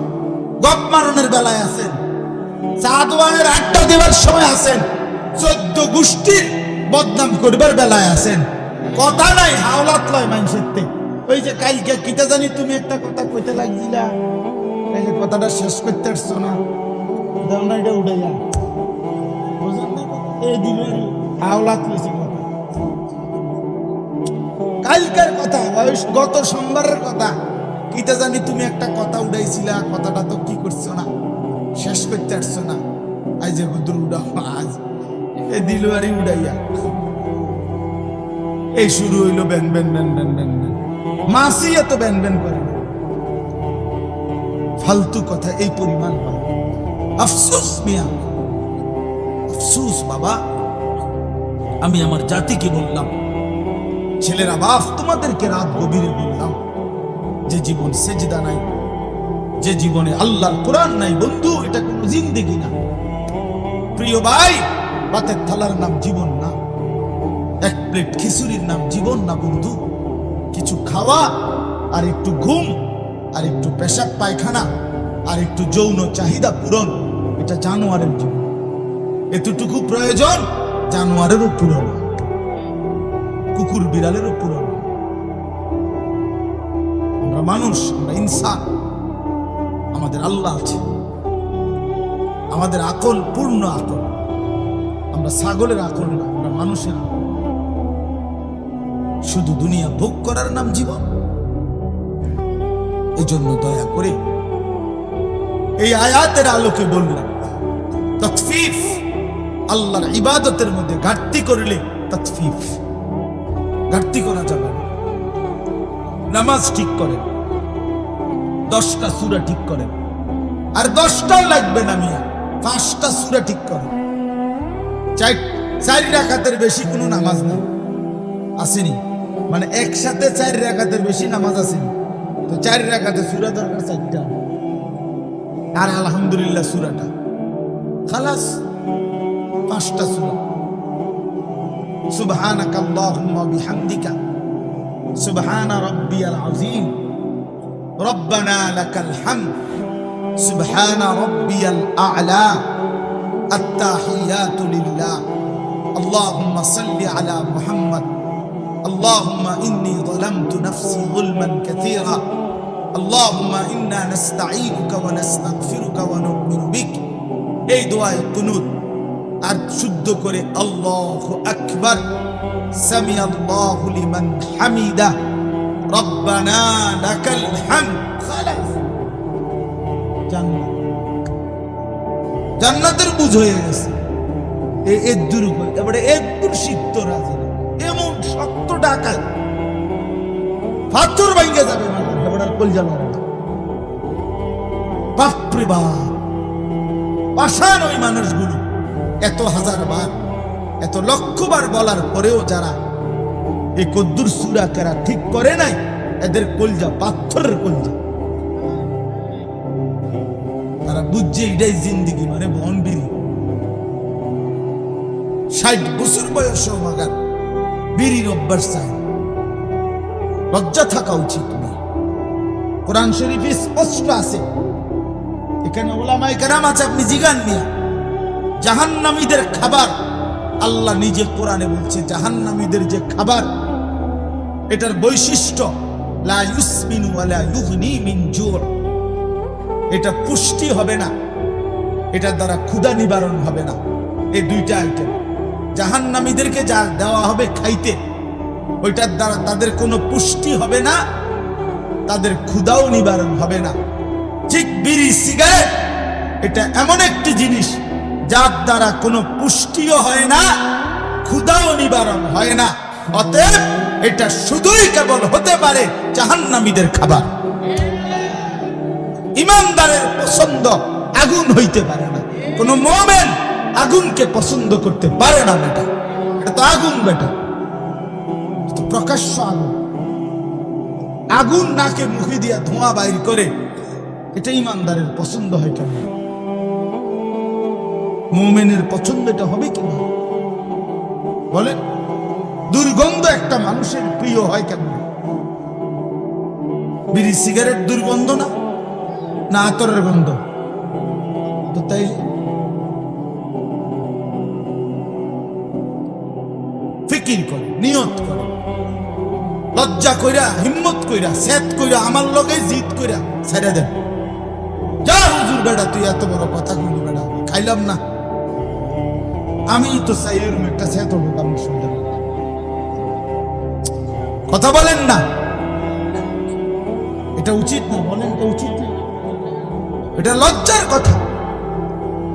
গপ মারণের বেলায় আছেন, চা দোয়ানের আড্ডা দেওয়ার সময় আছেন, 14 গোষ্ঠীর বদনাম করবার বেলায় আছেন। কথা নাই, হাওলাত লয় মানুষের থেকে। ওই যে কালকে কিতা জানি তুমি একটা কথা কইতে লাগছিলা, এই কথাটা শেষ করতে পারছো না, দাও না এটা উড়ে যা, বুঝলেন না? এই দিনের হাওলাত লইছে কথা, কালকের কথা, গত সোমবারের কথা, কিতা জানি তুমি একটা কথা উড়াইছিলা, কথাটা তো কি করছো না, শেষ করতে পারছো না। আজ যে হুদুর উড়াও, আজ এই দিলওয়ারি উড়াইয়া এই শুরু হইলো ব্যান ব্যান ব্যান ব্যান ব্যান ব্যান। মাসি এত ব্যান ব্যান করে না, ফালতু কথা এই পরিমাণ পায়। আফসোস মিয়া, আফসোস বাবা। আমি আমার জাতিকে বললাম, ছেলেরা বাপ তোমাদেরকে রাত গভীরে বললাম, যে জীবন সেজদা নাই, যে জীবনে আল্লাহর কোরআন নাই, বন্ধু এটা কোনো জিন্দেগি না। প্রিয় ভাই, ভাতের থালার নাম জীবন না, 1 প্লেট খিচুড়ির নাম জীবন না বন্ধু। কিছু খাওয়া আর একটু ঘুম আর একটু পেশাব পায়খানা আর একটু যৌন চাহিদা পূরণ, এটা জানোয়ারের জীবন। এতটুকু প্রয়োজন জানোয়ারেরও পূরণ, কুকুর বিড়ালেরও পূরণ। আমরা মানুষ, আমরা ইনসান, আমাদের আল্লাহ আছে, আমাদের আকল পূর্ণ আকল। আমরা ছাগলের আকল না, আমরা মানুষের আকল। শুধু দুনিয়া ভোগ করার নাম জীবন। এজন্য দয়া করে এই আয়াতের আলোকে বললাম, তাতফিফ, আল্লাহর ইবাদতের মধ্যে ঘাটতি করলে তাতফিফ, ঘাটতি করা যাবে না। নামাজ ঠিক করেন, 10টা সূরা ঠিক করেন, আর 10টাও লাগবে না মিয়া, 5টা সূরা ঠিক করেন। 4 রাকাতের বেশি কোনো নামাজ নেই, আসেনি, মানে একসাথে 4 রাকাতের বেশি নামাজ আসেনি। তো 4 রাকাতে সূরা দরকার 4টা, আর আলহামদুলিল্লাহ সূরাটা খালাস, 5টা সূরা। সুবহানাকা আল্লাহুম্মা বিহামদিকা, সুবহানা রাব্বিয়াল আযীম, রব্বানা লাকাল হামদ, সুবহানা রাব্বিয়াল আ'লা, আত-তাহিয়াতু লিল্লাহ, আল্লাহুম্মা সাল্লি আলা মুহাম্মদ, আল্লাহুম্মা ইন্নী যালামতু নাফসি যুলমান কাসীরা, আল্লাহুম্মা ইন্না নাস্তাঈনুকা ওয়া নাস্তাগফিরুকা ওয়া নু'মিনু বিক। এই দোয়ায়ে কুনুত আর শুদ্ধ করে আল্লাহু আকবার, সামিআল্লাহু লিমান হামিদা, রব্বানা লাকাল হামদ। খালাস, জান্নাত, জান্নাতের বুঝ হয়ে গেছে। এদুর এবারে এদুর সিদ্ধ রাজা এমন শক্ত ডাকাত পাথর ভাঙ্গে যাবে এবার কলজা লড়া বাপরে বাপ পাষাণ ওই মানুষগুলো এত হাজার বার এত লক্ষবার বলার পরেও যারা এই কদ্দুর সূরা কেরা ঠিক করে নাই এদের কলজা পাথরের কলজা তারা বুঝছে এটাই জিন্দিগি মানে বনবিরি 60 বছর বয়সেও মাগার বিড়ির অভ্যাস চায় লজ্জা থাকা উচিত না কোরআন শরীফে স্পষ্ট আছে এখানে ওলামায়ে কেরাম আছে আপনি জিগান মিয়া জাহান্নামীদের খাবার আল্লাহ নিজে কোরআনে বলছে জাহান্নামীদের যে খাবার এটার বৈশিষ্ট্য লা ইউসমিনু ওয়ালা ইউগনি মিন জুর এটা পুষ্টি হবে না এটার দ্বারা ক্ষুধা নিবারণ হবে না এই দুইটা আইটেম জাহান্নামীদেরকে যা দেওয়া হবে খাইতে ওইটার দ্বারা তাদের কোনো পুষ্টি হবে না তাদের ক্ষুধাও নিবারণ হবে না ঠিক বিড়ি সিগারেট এটা এমন একটি জিনিস যার দ্বারা কোনো পুষ্টিও হয় না ক্ষুধাও নিবারণ হয় না অতএব এটা শুধুই কেবল হতে পারে জাহান্নামীদের খাবার ইমানদারের পছন্দ আগুন হইতে পারে না কোনো মুমিন আগুনকে পছন্দ করতে পারে না বেটা এটা তো আগুন বেটা তো প্রকাশ্য আগুন আগুন নাকে মুখে দিয়া ধোঁয়া বাইর করে এটা ইমানদারের পছন্দ হয় কেন মুমিনের পছন্দ এটা হবে কিনা বলে দুর্গন্ধ একটা মানুষের প্রিয় হয় কেমন বিড়ি সিগারেট দুর্গন্ধ না না আতরের গন্ধ তো তাই ফিকির করে নিয়ত করে লজ্জা কইরা হিম্মত কইরা সেট কইরা আমার লগে জিদ কইরা ছেড়ে দেন যা হুজুর বেটা তুই এত বড় কথা কইলি বেটা খাইলাম না আমি তো চাই এরকম একটা সেট হবো আমার সন্তান কথা বলেন না এটা উচিত না বলেন এটা উচিত না এটা লজ্জার কথা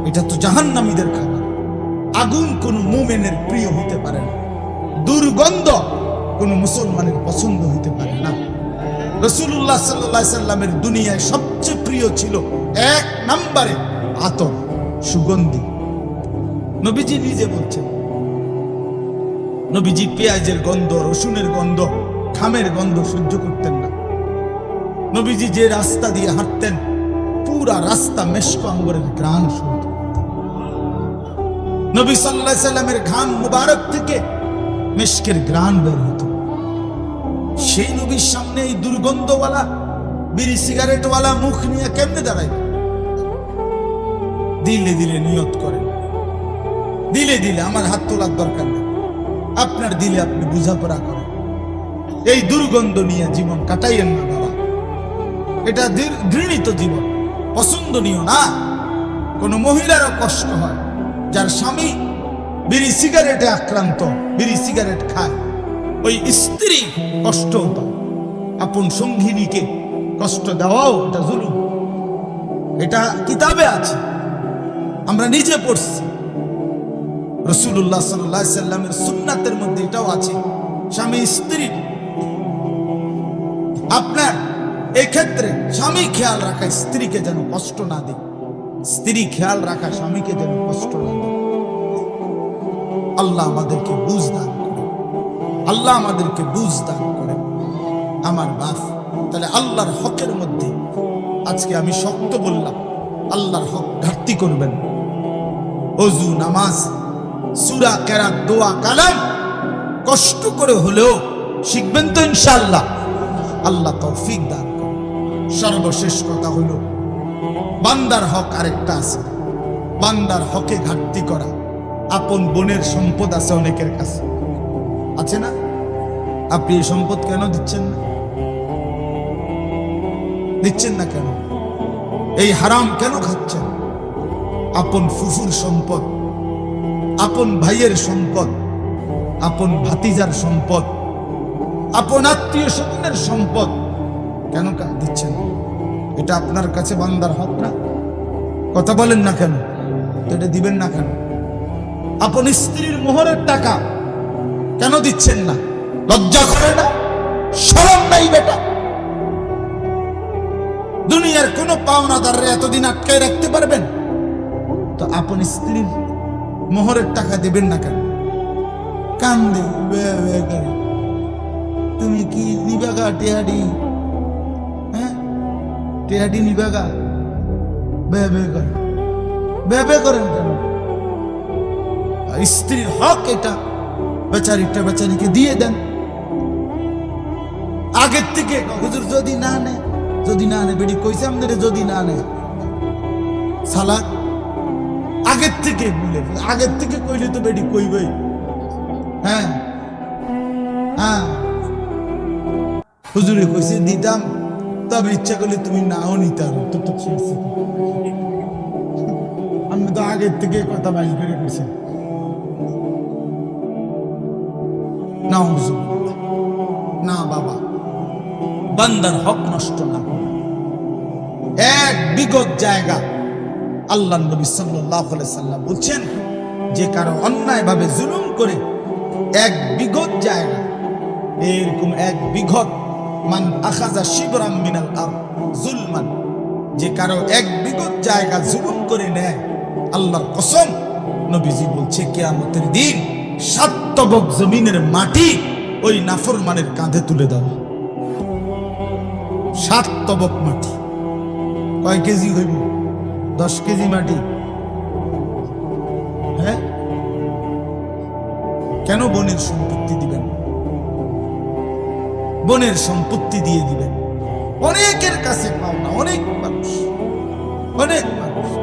এটা তো জাহান্নামীদের খাবার আগুন কোন মুমিনের প্রিয় হতে পারে না দুর্গন্ধ কোন মুসলমানের পছন্দ হতে পারে না রাসূলুল্লাহ সাল্লাল্লাহু আলাইহি সাল্লামের দুনিয়ায় সবচেয়ে প্রিয় ছিল এক নম্বরে আতর সুগন্ধি নবীজি নিজে বলছেন নবীজি পেঁয়াজের গন্ধ রসুনের গন্ধ খামের গন্ধ সহ্য করতেন না নবীজি যে রাস্তা দিয়ে হাঁটতেন পুরা রাস্তা মেশক আঙ্গুরের ঘ্রাণ শুনত নবী সাল্লাল্লাহু আলাইহি সাল্লামের ঘাম মুবারক থেকে মেশকের ঘ্রাণ বের হতো সেই নবীর সামনে এই দুর্গন্ধওয়ালা বিড়ি সিগারেটওয়ালা মুখ নিয়ে কেমনে দাঁড়ায় দিলে দিলে নিয়ত করেন দিলে দিলে আমার হাত তোলার দরকার নেই আপনার দিলে আপনি বুঝাপড়া করেন এই দুর্গন্ধ নিয়ে জীবন কাটাইয়েন না বাবা এটা ঘৃণিত জীবন পছন্দনীয় না কোন মহিলারও কষ্ট হয় যার স্বামী বিড়ি সিগারেটে আক্রান্ত বিড়ি সিগারেট খায় ওই স্ত্রী কষ্ট পায় আপন সঙ্গিনীকে কষ্ট দেওয়াও এটা জুলুম এটা কিতাবে আছে আমরা নিজে পড়ছি রাসূলুল্লাহ সাল্লাল্লাহু আলাইহি সাল্লামের সুন্নাতের মধ্যে এটাও আছে স্বামী স্ত্রী আপনার এই ক্ষেত্রে স্বামী খেয়াল রাখা স্ত্রীকে যেন কষ্ট না দেয় স্ত্রী খেয়াল রাখা স্বামীকে যেন কষ্ট না দেয় আল্লাহ আমাদেরকে বুঝ দান করে আল্লাহ আমাদেরকে বুঝ দান করে আমার বাপ তাহলে আল্লাহর হকের মধ্যে আজকে আমি শক্ত বললাম আল্লাহর হক ঘাটতি করবেন ওযু নামাজ সূরা কেরাত দোয়া কালাম কষ্ট করে হলেও শিখবেন তো ইনশাআল্লাহ আল্লাহ তৌফিক দান করুন সর্বশেষ কথা হলো বান্দার হক আরেকটা আছে বান্দার হকে ঘাটতি করা আপন বোনের সম্পদ আছে অনেকের কাছে আছে না আপনি এই সম্পদ কেন দিচ্ছেন না কেন এই হারাম কেন খাচ্ছেন আপন ফুফুর সম্পদ আপন ভাইয়ের সম্পদ আপন ভাতিজার সম্পদ আপন আত্মীয় স্বজনের সম্পদ কেন দিচ্ছেন এটা আপনার কাছে বান্দার হক না কথা বলেন না কেন এটা দিবেন না কেন আপন স্ত্রীর মোহরের টাকা কেন দিচ্ছেন না? লজ্জা করে না? শরম নাই বেটা? দুনিয়ার কোন পাওনাদাররে এতদিন আটকায় রাখতে পারবেন? তো আপন স্ত্রীর মোহরের টাকা দেবেন না কেন? কান্দে তুমি কি নিবাগা টেহাডি? হ্যাঁ, টেহাডি নিবাগা? ব্যবে করেন কেন? স্ত্রীর হক এটা, বেচারিটা বেচারিকে দিয়ে দেন আগের থেকে। হুজুর যদি না নেয়, যদি না নেয়, বেটি কইছে আমাদের যদি না নেয় সালাক আগের থেকে বলে, আগের থেকে কইলে তো বেটি কইবই। হ্যাঁ হ্যাঁ, হুজুরে কইছে দিতাম, তবে ইচ্ছা করলে তুমি নাও নিতে পারো। তো আমি তো আগের থেকে কথা বাইর করে কইছি না। না বাবা, বান্দার হক নষ্ট না করে। এক বিগত জায়গা আল্লাহ নবী সাল্লাল্লাহু আলাইহি সাল্লাম বলছেন, যে কারো অন্যায় ভাবে জুলুম করে এক বিগত জায়গা, এরকম এক বিঘত, মান আখাযা শিবরাম মিনাল আরদ যুলমান, যে কারো এক বিগত জায়গা জুলুম করে নেয়, আল্লাহর কসম নবীজি বলছে কিয়ামতের দিন 7 তবক জমিনের মাটি ওই নাফরমানের কাঁধে তুলে দাও। 7 তবক মাটি কয় কেজি হইব? 10 কেজি মাটি। হ্যাঁ, কেন বোনের সম্পত্তি দিবেন? বোনের সম্পত্তি দিয়ে দিবেন। অনেকের কাছে পাও না, অনেক মানুষ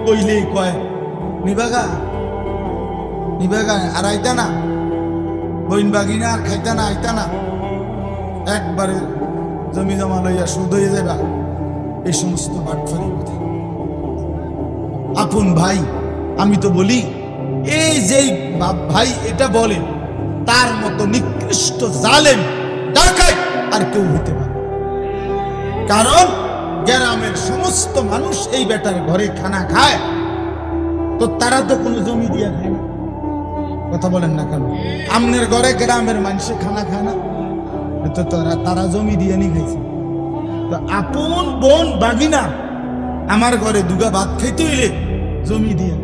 কইলেই কয় নিবাগা নিবাগা, আর আইতা না, বইন বাগিনা আর খাইতা না, আইতা না, একবারে জমি জমা লইয়া সুদ হয়ে যাবা। এই সমস্ত বাটফারি কথা। আপন ভাই, আমি তো বলি এই যে ভাই এটা বলে, তার মতো নিকৃষ্ট জালেম ডাকাত আর কেউ হইতে পারে। কারণ গ্রামের সমস্ত মানুষ এই বেটার ঘরে খানা খায়, তো তারা তো কোনো জমি দিয়ে খায় না। কথা বলেন না কেন? আমনের ঘরে গ্রামের মানুষে খানা খায় না, তো তারা জমি দিয়ে নি খাইছে। তো আপন বোন বাগিনা আমার ঘরে দুগা ভাত খাইতে হইলে জমি দিয়ে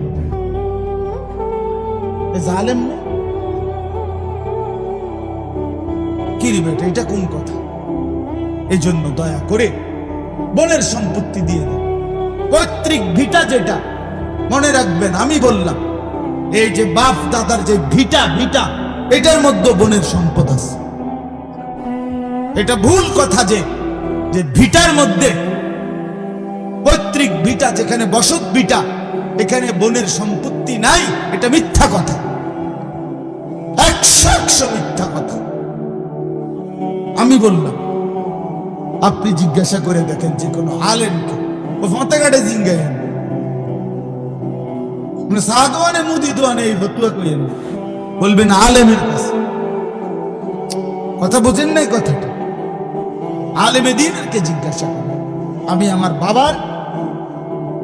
জালেম না? কি রে বেটা, এটা কোন কথা? এই জন্য দয়া করে বোনের সম্পত্তি দিয়ে দেন। পৈতৃক ভিটা যেটা, মনে রাখবেন আমি বললাম, এই যে বাপ দাদার যে ভিটা, এটার মধ্যে বোনের সম্পদ আছে। এটা ভুল কথা যে ভিটার মধ্যে, পৈতৃক ভিটা যেখানে বসত ভিটা, এখানে বোনের সম্পত্তি নাই, এটা মিথ্যা কথা, 100% মিথ্যা কথা। আমি বললাম, আপনি জিজ্ঞাসা করে দেখেন যে কোনো আলেমকে, ও ফতেঘাটে জিঙ্গাইন, সাদওয়ানে মুদি দোয়ানে এই ফতুয়া কইেন, বলবেন আলেমের কাছে। কথা বুঝেন নাই কথাটা? আলেমে দ্বীনকে জিজ্ঞাসা করেন। আমি আমার বাবার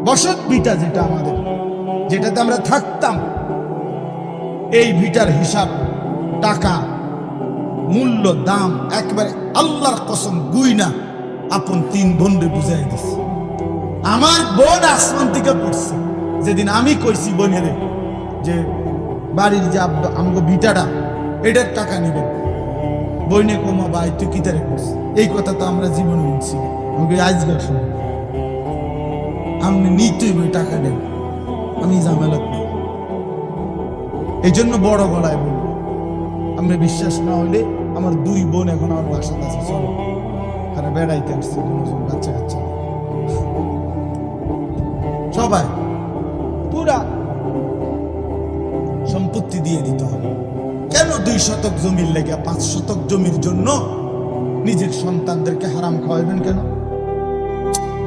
বসত ভিটা যেটা আমাদের, যেটাতে আমরা থাকতাম, এই ভিটার হিসাব, টাকা, মূল্য, দাম একবারে আল্লাহর কসম গুইনা আপন 3 বোনরে বুঝাই দিছি। আমার বোন আসমান থেকে পড়ছে, যেদিন আমি কইছি বোনেরে যে বাড়ির যে আমগো ভিটাটা, এটার টাকা নিবেন, বইনে কমা ভাই তুই কি তারে করছিস, এই কথা তো আমরা জীবনে শুনছি, আমাকে আজকাল শুনি। আপনি নিতেই বই টাকা দেন, আমি ঝামেলা করি। এই জন্য বড় গলায় বলবো, আপনি বিশ্বাস না হলে আমার 2 বোন এখন আমার বাসাতে আছে, চলো আর বেড়াইতে আসছে, বাচ্চা কাচ্চা সবাই পুরা সম্পত্তি দিয়ে দিতে হবে। কেন 2 শতক জমির লেগে 5 শতক জমির জন্য নিজের সন্তানদেরকে হারাম খাওয়াবেন কেন?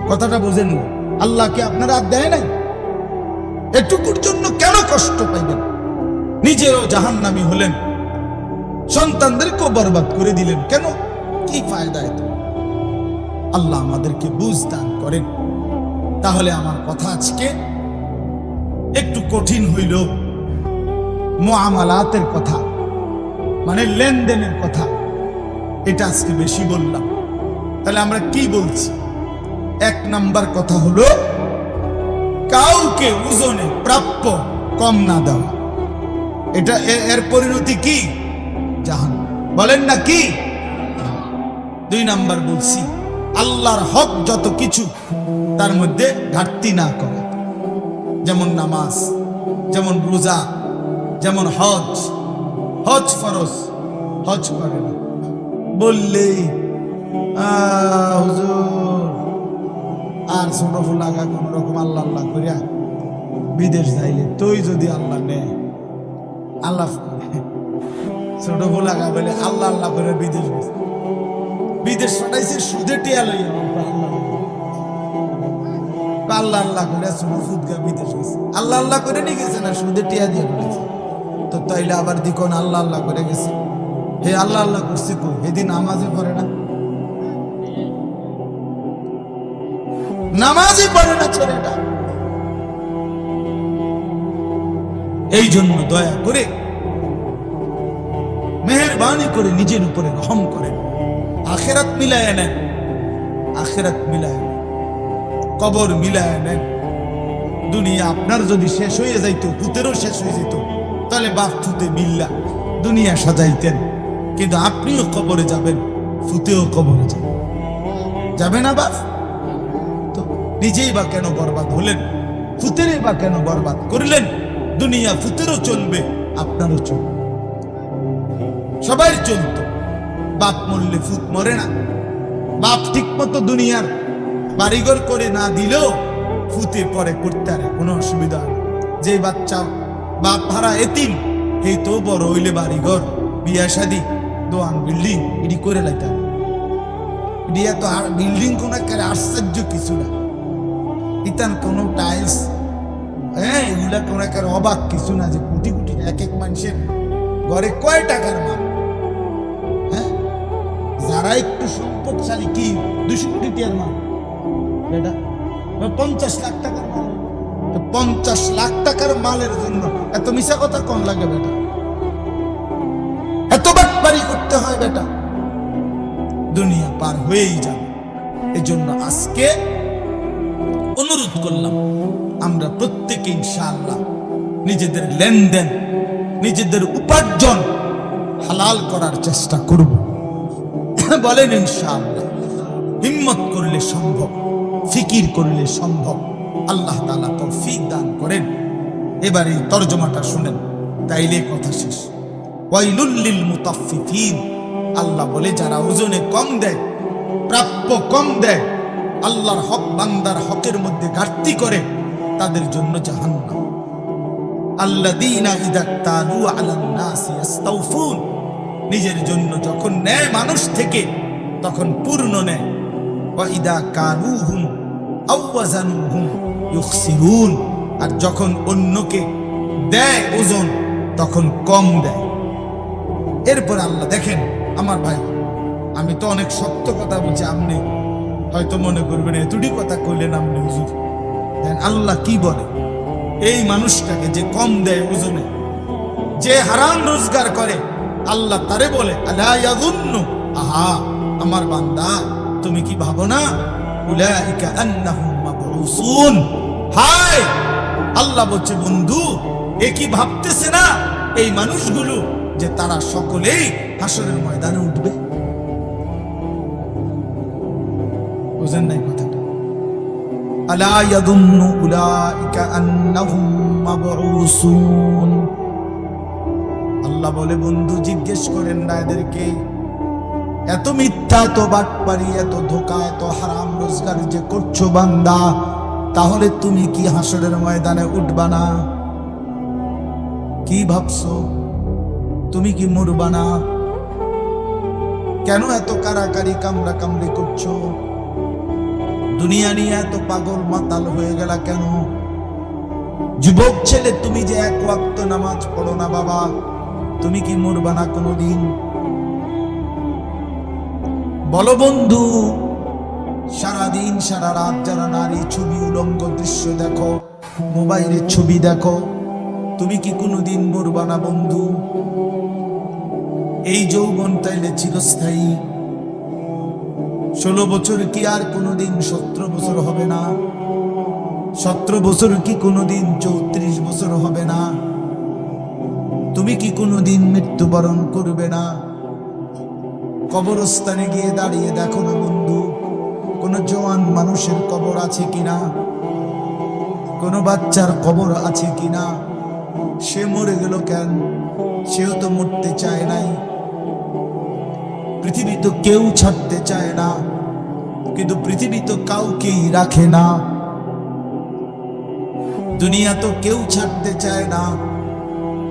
কথাটা বোঝেন না? আল্লাহকে আপনারা আর দেয় নাই? এটুকুর জন্য কেন কষ্ট পাইবেন? নিজেও জাহান্নামী হলেন, সন্তানদেরকেও বরবাদ করে দিলেন কেন? কি ফায়দা এতে? আল্লাহ আমাদেরকে বুঝ দান করেন। তাহলে আমার কথা আজকে একটু কঠিন হইল, মুআমালাতের কথা, মানে লেনদেনের কথা, এটা আজকে বেশি বললাম। তাহলে আমরা কি বলছি? এক নাম্বার কথা হলো কাউকে ওজনে প্রাপ্য কম না দেওয়া। এটা এর পরিণতি কি? জাহান্নাম। বলেন না কি? দুই নাম্বার বলছি আল্লাহর হক যত কিছু তার মধ্যে ঘাটতি না করা, যেমন নামাজ, যেমন রোজা, যেমন হজ। হজ ফরজ, হজ করে না বললেই হুজুর আর ছোট ফুলাগা কোন রকম আল্লাহ আল্লাহ করিয়া বিদেশ যাইলে তুই যদি আল্লাহ নেয়, আল্লাহ ছোট ফুলাগা বলে আল্লাহ আল্লাহ করে বিদেশ গেছে, বিদেশ পাঠাইছে সুদে টিয়া লইয়া আল্লাহ আল্লাহ করে ছোট ফুদগা বিদেশ গেছে। আল্লাহ আল্লাহ করে নিয়ে গেছে না, সুদে টিয়া দিয়ে পড়েছে। তো তাইলে আবার দিকন আল্লাহ আল্লাহ করে গেছে। হে আল্লাহ আল্লাহ করছে কই? এদিন নামাজে পড়ে না, নামাজই পড়ে না ছেলেটা। এই জন্য দয়া করে মেহেরবানি করে নিজের উপরে রহম করেন, আখেরাত মিলায় নেন, আখেরাত মিলায় নেন, কবর মিলায় নেন। দুনিয়া আপনার যদি শেষ হয়ে যাইত, পুতেরও শেষ হয়ে যেত, তাহলে বাপ ফুতে মিল্লা দুনিয়া সাজাইতেন। কিন্তু আপনিও কবরে যাবেন, ফুতেও কবরে যাবেন, যাবে না বাপ? তো নিজেই বা কেন বরবাদ হলেন? ফুতেরই বা কেন বরবাদ করলেন? দুনিয়া ফুতেরও চলবে, আপনারও চলবে, সবাই চলত। বাপ মরলে ফুত মরে না। বাপ ঠিক মতো দুনিয়ার বাড়িঘর করে না দিলেও ফুতে পরে করতে পারে, কোনো অসুবিধা নেই। যে বাচ্চা বাপ ভাড়া এতিম, এই তো বড় হইলে বাড়িঘর, বিয়া শাদী, দোয়ান, বিল্ডিং এটি করে লাইতে হবে। দিয়া তো আর বিল্ডিং কোন আশ্চর্য কিছু না, ইতান কোন টাইলস, হ্যাঁ এগুলা কোন অবাক কিছু না যে কোটি কোটি এক এক মানুষের ঘরে কয় টাকার মাল। হ্যাঁ, যারা একটু সম্পদশালী কি 200 কোটি টাকার মাল, এটা 50 লাখ টাকার মাল। 50 লাখ টাকার মালের জন্য এত মিশা কথা কম লাগে বেটা? এত বাটপারি করতে হয় বেটা? দুনিয়া পার হয়েই যাবে। এজন্য আজকে অনুরোধ করলাম আমরা প্রত্যেকে ইনশাআল্লাহ নিজেদের লেনদেন, নিজেদের উপার্জন হালাল করার চেষ্টা করব। বলেন ইনশাআল্লাহ। হিম্মত করলে সম্ভব, ফিকির করলে সম্ভব। আল্লাহ তাআলা তৌফিক দান করেন। এবার এই তরজমাটা শুনেন, তাইলে কথা শেষ। ওয়াইলুল লিল মুতাফফিফিন, আল্লাহ বলে যারা ওজনে কম দেয়, প্রাপ্য কম দেয়, আল্লাহর হক বান্দার হকের মধ্যে ঘাটতি করে, তাদের জন্য জাহান্নাম। আল্লাযীনা ইযা তালু আলান নাসি ইস্তাওফুন, নিজের জন্য যখন নেয় মানুষ থেকে তখন পূর্ণ নেয়। ওয়া ইযা কালুহুম আও ওয়াজানুহুম ইউখসিরুন, আর যখন অন্যকে দেয় ওজন তখন কম দেয়। এরপর আল্লাহ দেখেন আমার ভাই, আমি তো অনেক সত্য কথা বলছি, আপনি হয়তো মনে করবেন এতটি কথা কইলেন আপনি হুজুর। দেন আল্লাহ কি বলে, এই মানুষটাকে যে কম দেয় ওজনে, যে হারাম রোজগার করে, আল্লাহ তারে বলে আলা ইয়াযুন্নু, আহা আমার বান্দা তুমি কি ভাবো না, উলাইকা আন্নাহুম মাবউসুন, হায় আল্লাহ বলছে বন্ধু এ কি ভাবতেছে না এই মানুষগুলো যে তারা সকলেই হাসরের ময়দানে উঠবে? বুঝেন নাই কথাটা? আলা ইয়াযুন্নু উলাইকা আন্নাহুম মাবউসুন। আল্লাহ বলে বন্ধু জিজ্ঞেস করেন না এদেরকে, এত মিথ্যা, এত বাটপারি, এত ধোঁকা, এত হারাম রোজগার যে করছো বান্দা, তাহলে তুমি কি হাসরের ময়দানে উঠবা না? কি ভাবছো? তুমি কি মরবা না? কেন এত কারাকারি কামড়া কামড়ি করছো? দুনিয়া নিয়ে এত পাগল মাতাল হয়ে গেলা কেন? যুবক ছেলে, তুমি যে এক ওয়াক্ত নামাজ পড়ো না বাবা, তুমি কি মরবা না কোনোদিন? বলো বন্ধু, সারাদিন সারা রাত যারা নারী ছবি, উলঙ্গ দৃশ্য দেখো, মোবাইলের ছবি দেখো, তুমি কি কোনোদিন মরবা না বন্ধু? এই যৌবন তাইলে চিরস্থায়ী। 16 বছর কি আর কোনোদিন 17 বছর হবে না? 17 বছর কি কোনোদিন 34 বছর হবে না? তুমি কি কোনোদিন মৃত্যুবরণ করবে না? কবরস্থানে গিয়ে দাঁড়িয়ে দেখো না বন্ধু, কোন জওয়ান মানুষের কবর আছে কিনা, কোন বাচ্চার কবর আছে কিনা। সে মরে গেল কেন? সেও তো মরতে চায় নাই। পৃথিবী তো কেউ ছাড়তে চায় না, কিন্তু পৃথিবী তো কাউকেই রাখে না। দুনিয়া তো কেউ ছাড়তে চায় না,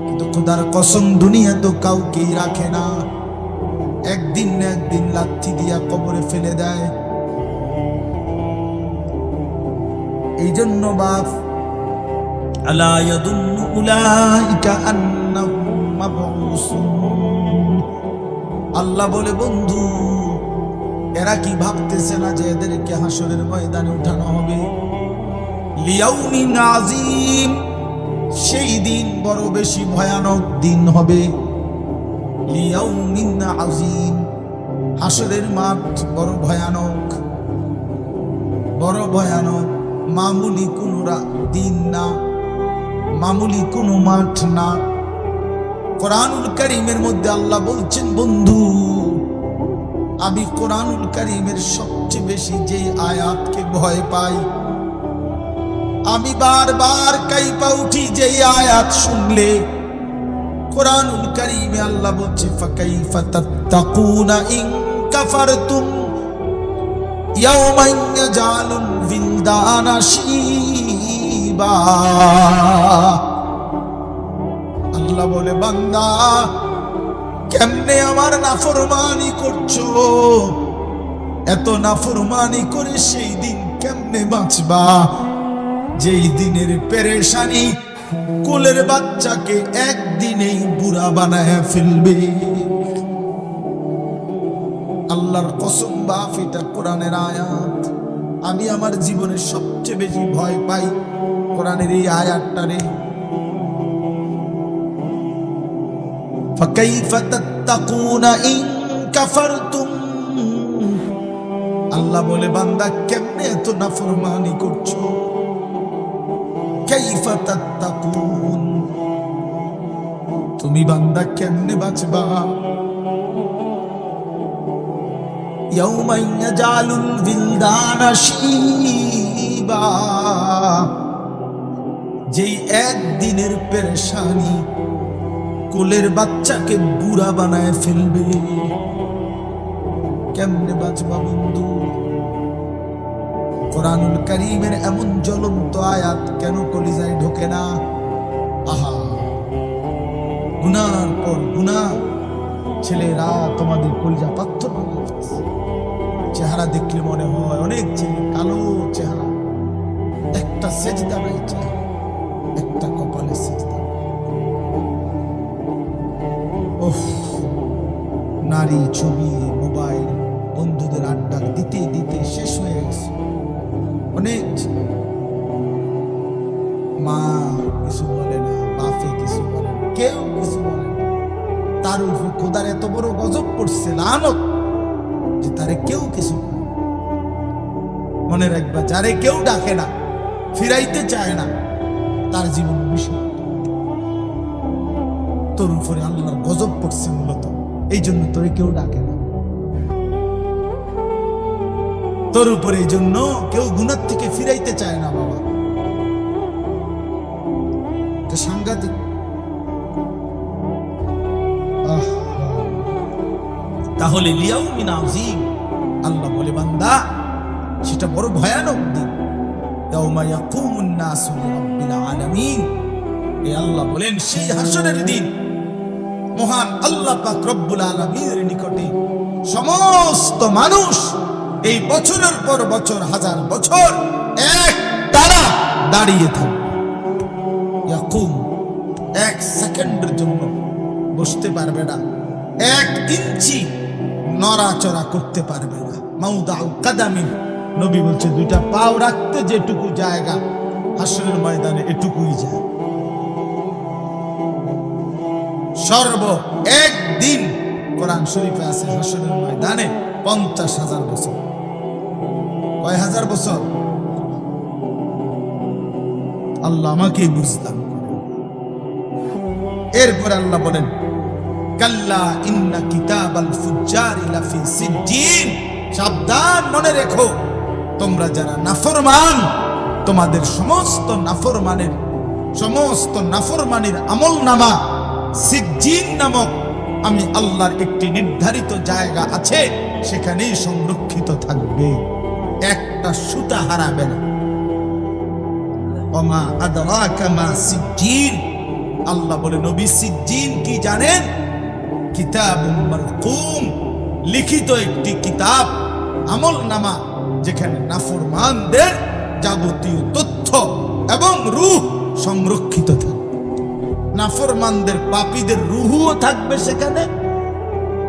কিন্তু খোদার কসম দুনিয়া তো কাউকেই রাখে না। একদিন না একদিন লাথি দিয়া কবরে ফেলে দেয়। এই জন্য বাপ, আলা ইয়াদুন্নু উলাইকা আন্নাহুম মাবউসুন। আল্লাহ বলে বন্ধু, এরা কি ভাবতেছে না যে এদেরকে হাসরের ময়দানে উঠানো হবে? লিয়াউমিন আযীম, সেই দিন বড় বেশি ভয়ানক দিন হবে। লিয়াউমিন আযীম, হাসরের মাঠ বড় ভয়ানক, বড় ভয়ানক। মামুলি কোনো দিন না, মামুলি কোনো মাঠ না। কোরআনুল কারীমের মধ্যে আল্লাহ বলছেন বন্ধু, আমি কোরআনুল কারীমের সবচেয়ে বেশি যে আয়াতকে ভয় পাই, আমি বারবার কাইপা উঠি যে আয়াত শুনলে। কোরআনুল কারীমে আল্লাহ বলছে, ফাকাইফা তাত্তাকুনা ইন কাফারতুম ইয়াওমান ইয়াজালুল বিলদানা শিবা। আল্লাহ বলে, বান্দা কেমনে আমার নাফরমানি করছো? এত নাফরমানি করে সেই দিন কেমনে বাঁচবা, যেই দিনের পেরেশানি কোলের বাচ্চাকে একদিনেই বুড়া বানায় ফেলবে। আল্লাহর কসম বাপ, এটা কোরআনের আয়াত। আমি আমার জীবনের সবচেয়ে বেশি ভয় পাই কোরআনের এই আয়াতটারে। ফাকাইফা তাত্তাকুনা ইন কাফারতুম। আল্লাহ বলে, বান্দা কেমনে এত নাফরমানি করছো? কাইফা তাত্তাকুন, তুমি বান্দা কেমনে বাঁচবা? ইয়াউমা ইয়াজালুল বিলদানা শিবা, যেই একদিনের পেরেশানি কোলের বাচ্চাকে বুড়া বানায় ফেলবে। কেমনে বাঁচবা বন্ধু? কোরআনুল কারীমের এমন জ্বলন্ত আয়াত কেন কলিজায় ঢোকে না? আহা, গুনার পর গুনাহ। ছেলেরা তোমাদের কলিজা পাথর বানিয়ে ফেলছে। চেহারা দেখলে মনে হয় অনেক ছেলে, কালো চেহারা, একটা সেজদা নাই চেহারা, একটা কপালে সেজদা। ওহ, নারী ছবি, মোবাইল, বন্ধুদের আড্ডা দিতে দিতে শেষ হয়ে গেছে। অনেক মা কিছু বলে না, বাপে কিছু বলে না, কেউ কিছু বলে না। তার উপর খোদার এত বড় গজব পড়ছে, লানত, যে তারে কেউ কিছু। মনে রাখবা, যারে কেউ ডাকে না, ফিরাইতে চায় না, তার জীবন বিষয়। তোর উপরে আল্লাহর গজব পড়ছে মূলত, এই জন্য তোরে কেউ ডাকে না। তোর উপরে এই জন্য কেউ গুনাহ থেকে ফিরাইতে চায় না বাবা। এটা সাংঘাতিক। তাহলে লিয়াউমিন আযীম, আল্লাহ বলে বান্দা সেটা বড় ভয়ানক দিন। ইয়াউমা ইয়াকুমুন নাসু লিরাব্বিল আলামিন, এই আল্লাহ বলেন সেই হাসরের দিন মহান আল্লাহ পাক রব্বুল আলামিনের নিকটে সমস্ত মানুষ এই বছরের পর বছর, হাজার বছর এক টানা দাঁড়িয়ে থাকবে। ইয়াকুম, এক সেকেন্ডের জন্য বসতে পারবে না, এক ইঞ্চি নড়াচড়া করতে পারবে না। মাউদাউ কাদামিন, নবী বলছে দুইটা পাও রাখতে যেটুকু জায়গা হাসরের ময়দানে এটুকুই যায়। একদিন কোরআন শরীফে আছে হাসরের ময়দানে 50,000 বছর। কয় হাজার বছর? আল্লাহ আমাকে বুঝলাম। এরপর আল্লাহ বলেন কাল্লা ইন্না কিতাবাল ফুজ্জারি লাফি সিজ্জিন, সাবধান, মনে রেখো তোমরা যারা নাফরমান, তোমাদের সমস্ত নাফরমানির আমলনামা সিজ্জিন নামক আমি আল্লাহর একটি নির্ধারিত জায়গা আছে, সেখানেই সংরক্ষিত থাকবে, একটা সুতা হারাবে না। ওমা আদরাকা মা সিজ্জিন, আল্লাহ বলে নবী সিজ্জিন কি জানেন? কিতাবুম মারকুম, লিখিত একটি কিতাব, আমলনামা, যেখানে নাফরমানদের যাবতীয় তথ্য এবং রূহ সংরক্ষিত থাকবে। নাফরমানদের পাপীদের রূহও থাকবে সেখানে,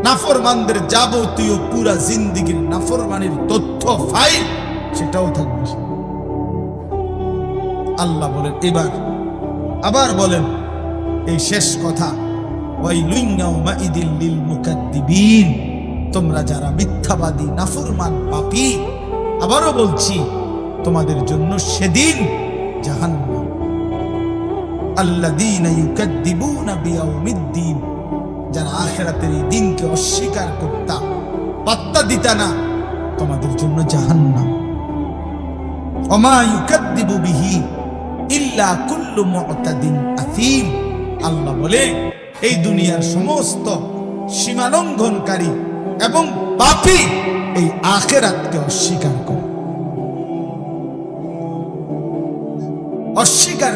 নাফরমানদের যাবতীয় পুরা জিন্দেগীর নাফরমানির তথ্য ফাইল সেটাও থাকবে। আল্লাহ বলেন এবার আবার বলেন এই শেষ কথা, ওয়াইলুন ইয়াউমাইদিল লিল মুকাদ্দিবিন, তোমরা যারা মিথ্যাবাদী নাফরমান পাপী, আবারও বলছি তোমাদের জন্য সেদিন জাহান্নাম। আল্লাযীনা ইউকাদ্দিবুনা বিয়াউমিদ্দিন, যারা আখিরাতের এই দিনকে অস্বীকার করতা, পাত্তা দিতা না, তোমাদের জন্য জাহান্নাম। ওমা ইউকাদ্দিবু বিহি ইল্লা কুল্লু মুতাদিন আথীম, আল্লাহ বলে এই দুনিয়ার সমস্ত সীমালঙ্ঘনকারী এবং পাপী এই আখিরাতকে অস্বীকার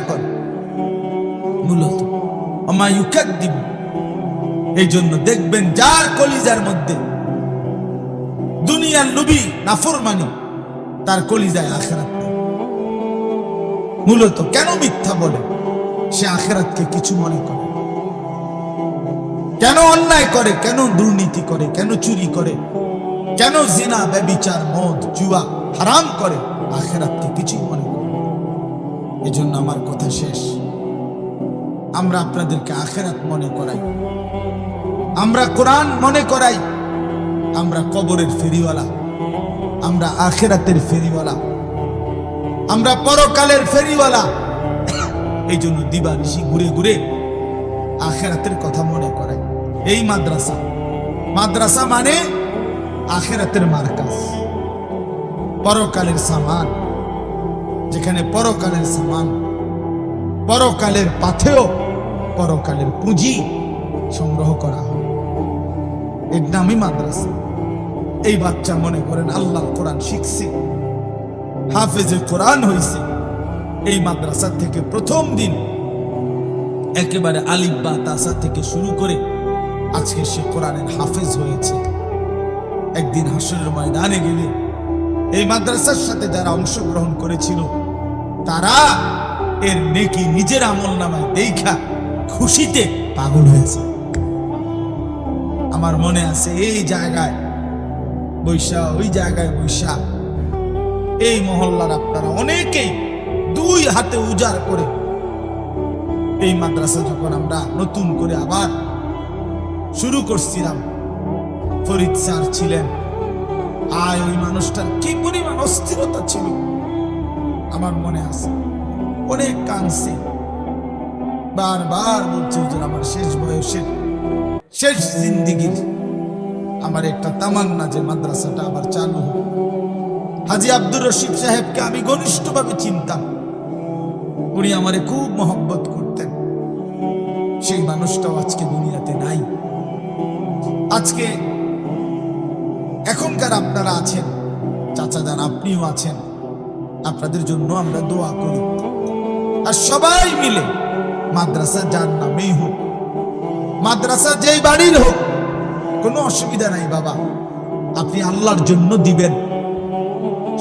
করে মূলত। ওমা ইউকাদ্দিবু, এই জন্য দেখবেন যার কলিজার মধ্যে দুনিয়ার লোভী নাফরমানি, তার কলিজায় আখিরাত নেই। মূলত কেন মিথ্যা বলে? সে আখিরাতকে কিছু মনে করে। কেন অন্যায় করে, কেন দুর্নীতি করে, কেন চুরি করে, কেন জিনা ব্যভিচার মদ জুয়া হারাম করে? আখিরাতকে কিছু মনে করে। এই জন্য আমার কথা শেষ, আমরা আপনাদেরকে আখিরাত মনে করাই, আমরা কোরআন মনে করাই, আমরা কবরের ফেরিওয়ালা, আমরা আখিরাতের ফেরিওয়ালা, আমরা পরকালের ফেরিওয়ালা। এই জন্য দিবানিশি ঘুরে ঘুরে আখিরাতের কথা মনে করাই। এই মাদ্রাসা মানে আখিরাতের মার্কাজ, পরকালের সামান, যেখানে পরকালের সামান, পরকালের পাথেয়, পরকালের পুঁজি সংগ্রহ করা হয়, এর নামই মাদ্রাসা। এই বাচ্চা মনে করেন আল্লাহর কোরআন শিখছে, হাফেজে কোরআন হয়েছে, এই মাদ্রাসা থেকে প্রথম দিন একেবারে আলিফ বা তাসা থেকে শুরু করে আজকে সে কোরআনের হাফেজ হয়েছে। একদিন হাসরের ময়দানে গেলে এই মাদ্রাসার সাথে যারা অংশগ্রহণ করেছিল তারা এর নেকি নিজের আমলনামায় দেখা খুশিতে পাগল হয়েছে। আমার মনে আছে এই জায়গায় বৈশা, ওই জায়গায় বৈশা, এই মহল্লার আপনারা অনেকেই দুই হাতে উজাড় করে এই মাদ্রাসা যখন আমরা নতুন করে আবার শুরু করছিলাম, ফরিদ স্যার ছিলেন, ওই মানুষটার কি পরিমাণ অস্থিরতা ছিল আমার মনে আছে। অনেক কাঁদছে, বারবার বলছে যে আমার শেষ বয়সের শেষ জিন্দিগির আমার একটা তামান্না যে মাদ্রাসাটা আবার চালু হোক। হাজী আব্দুর রশিদ সাহেবকে আমি ঘনিষ্ঠভাবে চিনতাম, উনি আমারে খুব মহব্বত করতেন। সেই মানুষটাও আজকে দুনিয়াতে নাই। আজকে এখনকার আপনারা আছেন, চাচা যান, আপনিও আছেন, আপনাদের জন্য আমরা দোয়া করি। আর সবাই মিলে মাদ্রাসা যার নামেই হোক, মাদ্রাসা যেই বাড়ির হোক, কোনো অসুবিধা নাই বাবা, আপনি আল্লাহর জন্য দিবেন,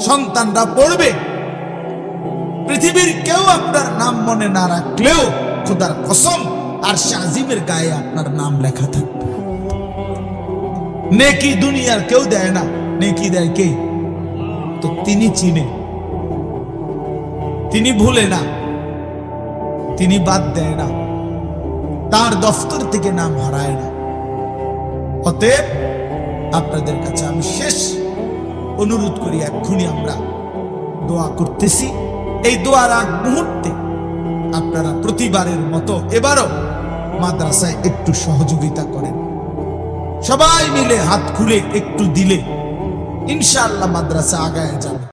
সন্তানরা পড়বে। পৃথিবীর কেউ আপনার নাম মনে না রাখলেও খোদার কসম আর শাজিমের গায়ে আপনার নাম লেখা থাকবে। নেকি দুনিয়ার কেউ দেয় না, নেকি দেয় কে? তো তিনি চিনে, তিনি ভুলে না, তিনি বাদ দেয় না। তার দফতর থেকে নাম হারায় না। অতএব আপনাদের কাছে আমি শেষ অনুরোধ করি, এক্ষুনি আমরা দোয়া করতেছি। এই দোয়ার আগ মুহূর্তে আপনারা প্রতিবারের মতো এবারও মাদ্রাসায় একটু সহযোগিতা করেন। সবাই মিলে হাত খুলে একটু দিলে ইনশাআল্লাহ মাদ্রাসা আগায় যাবে।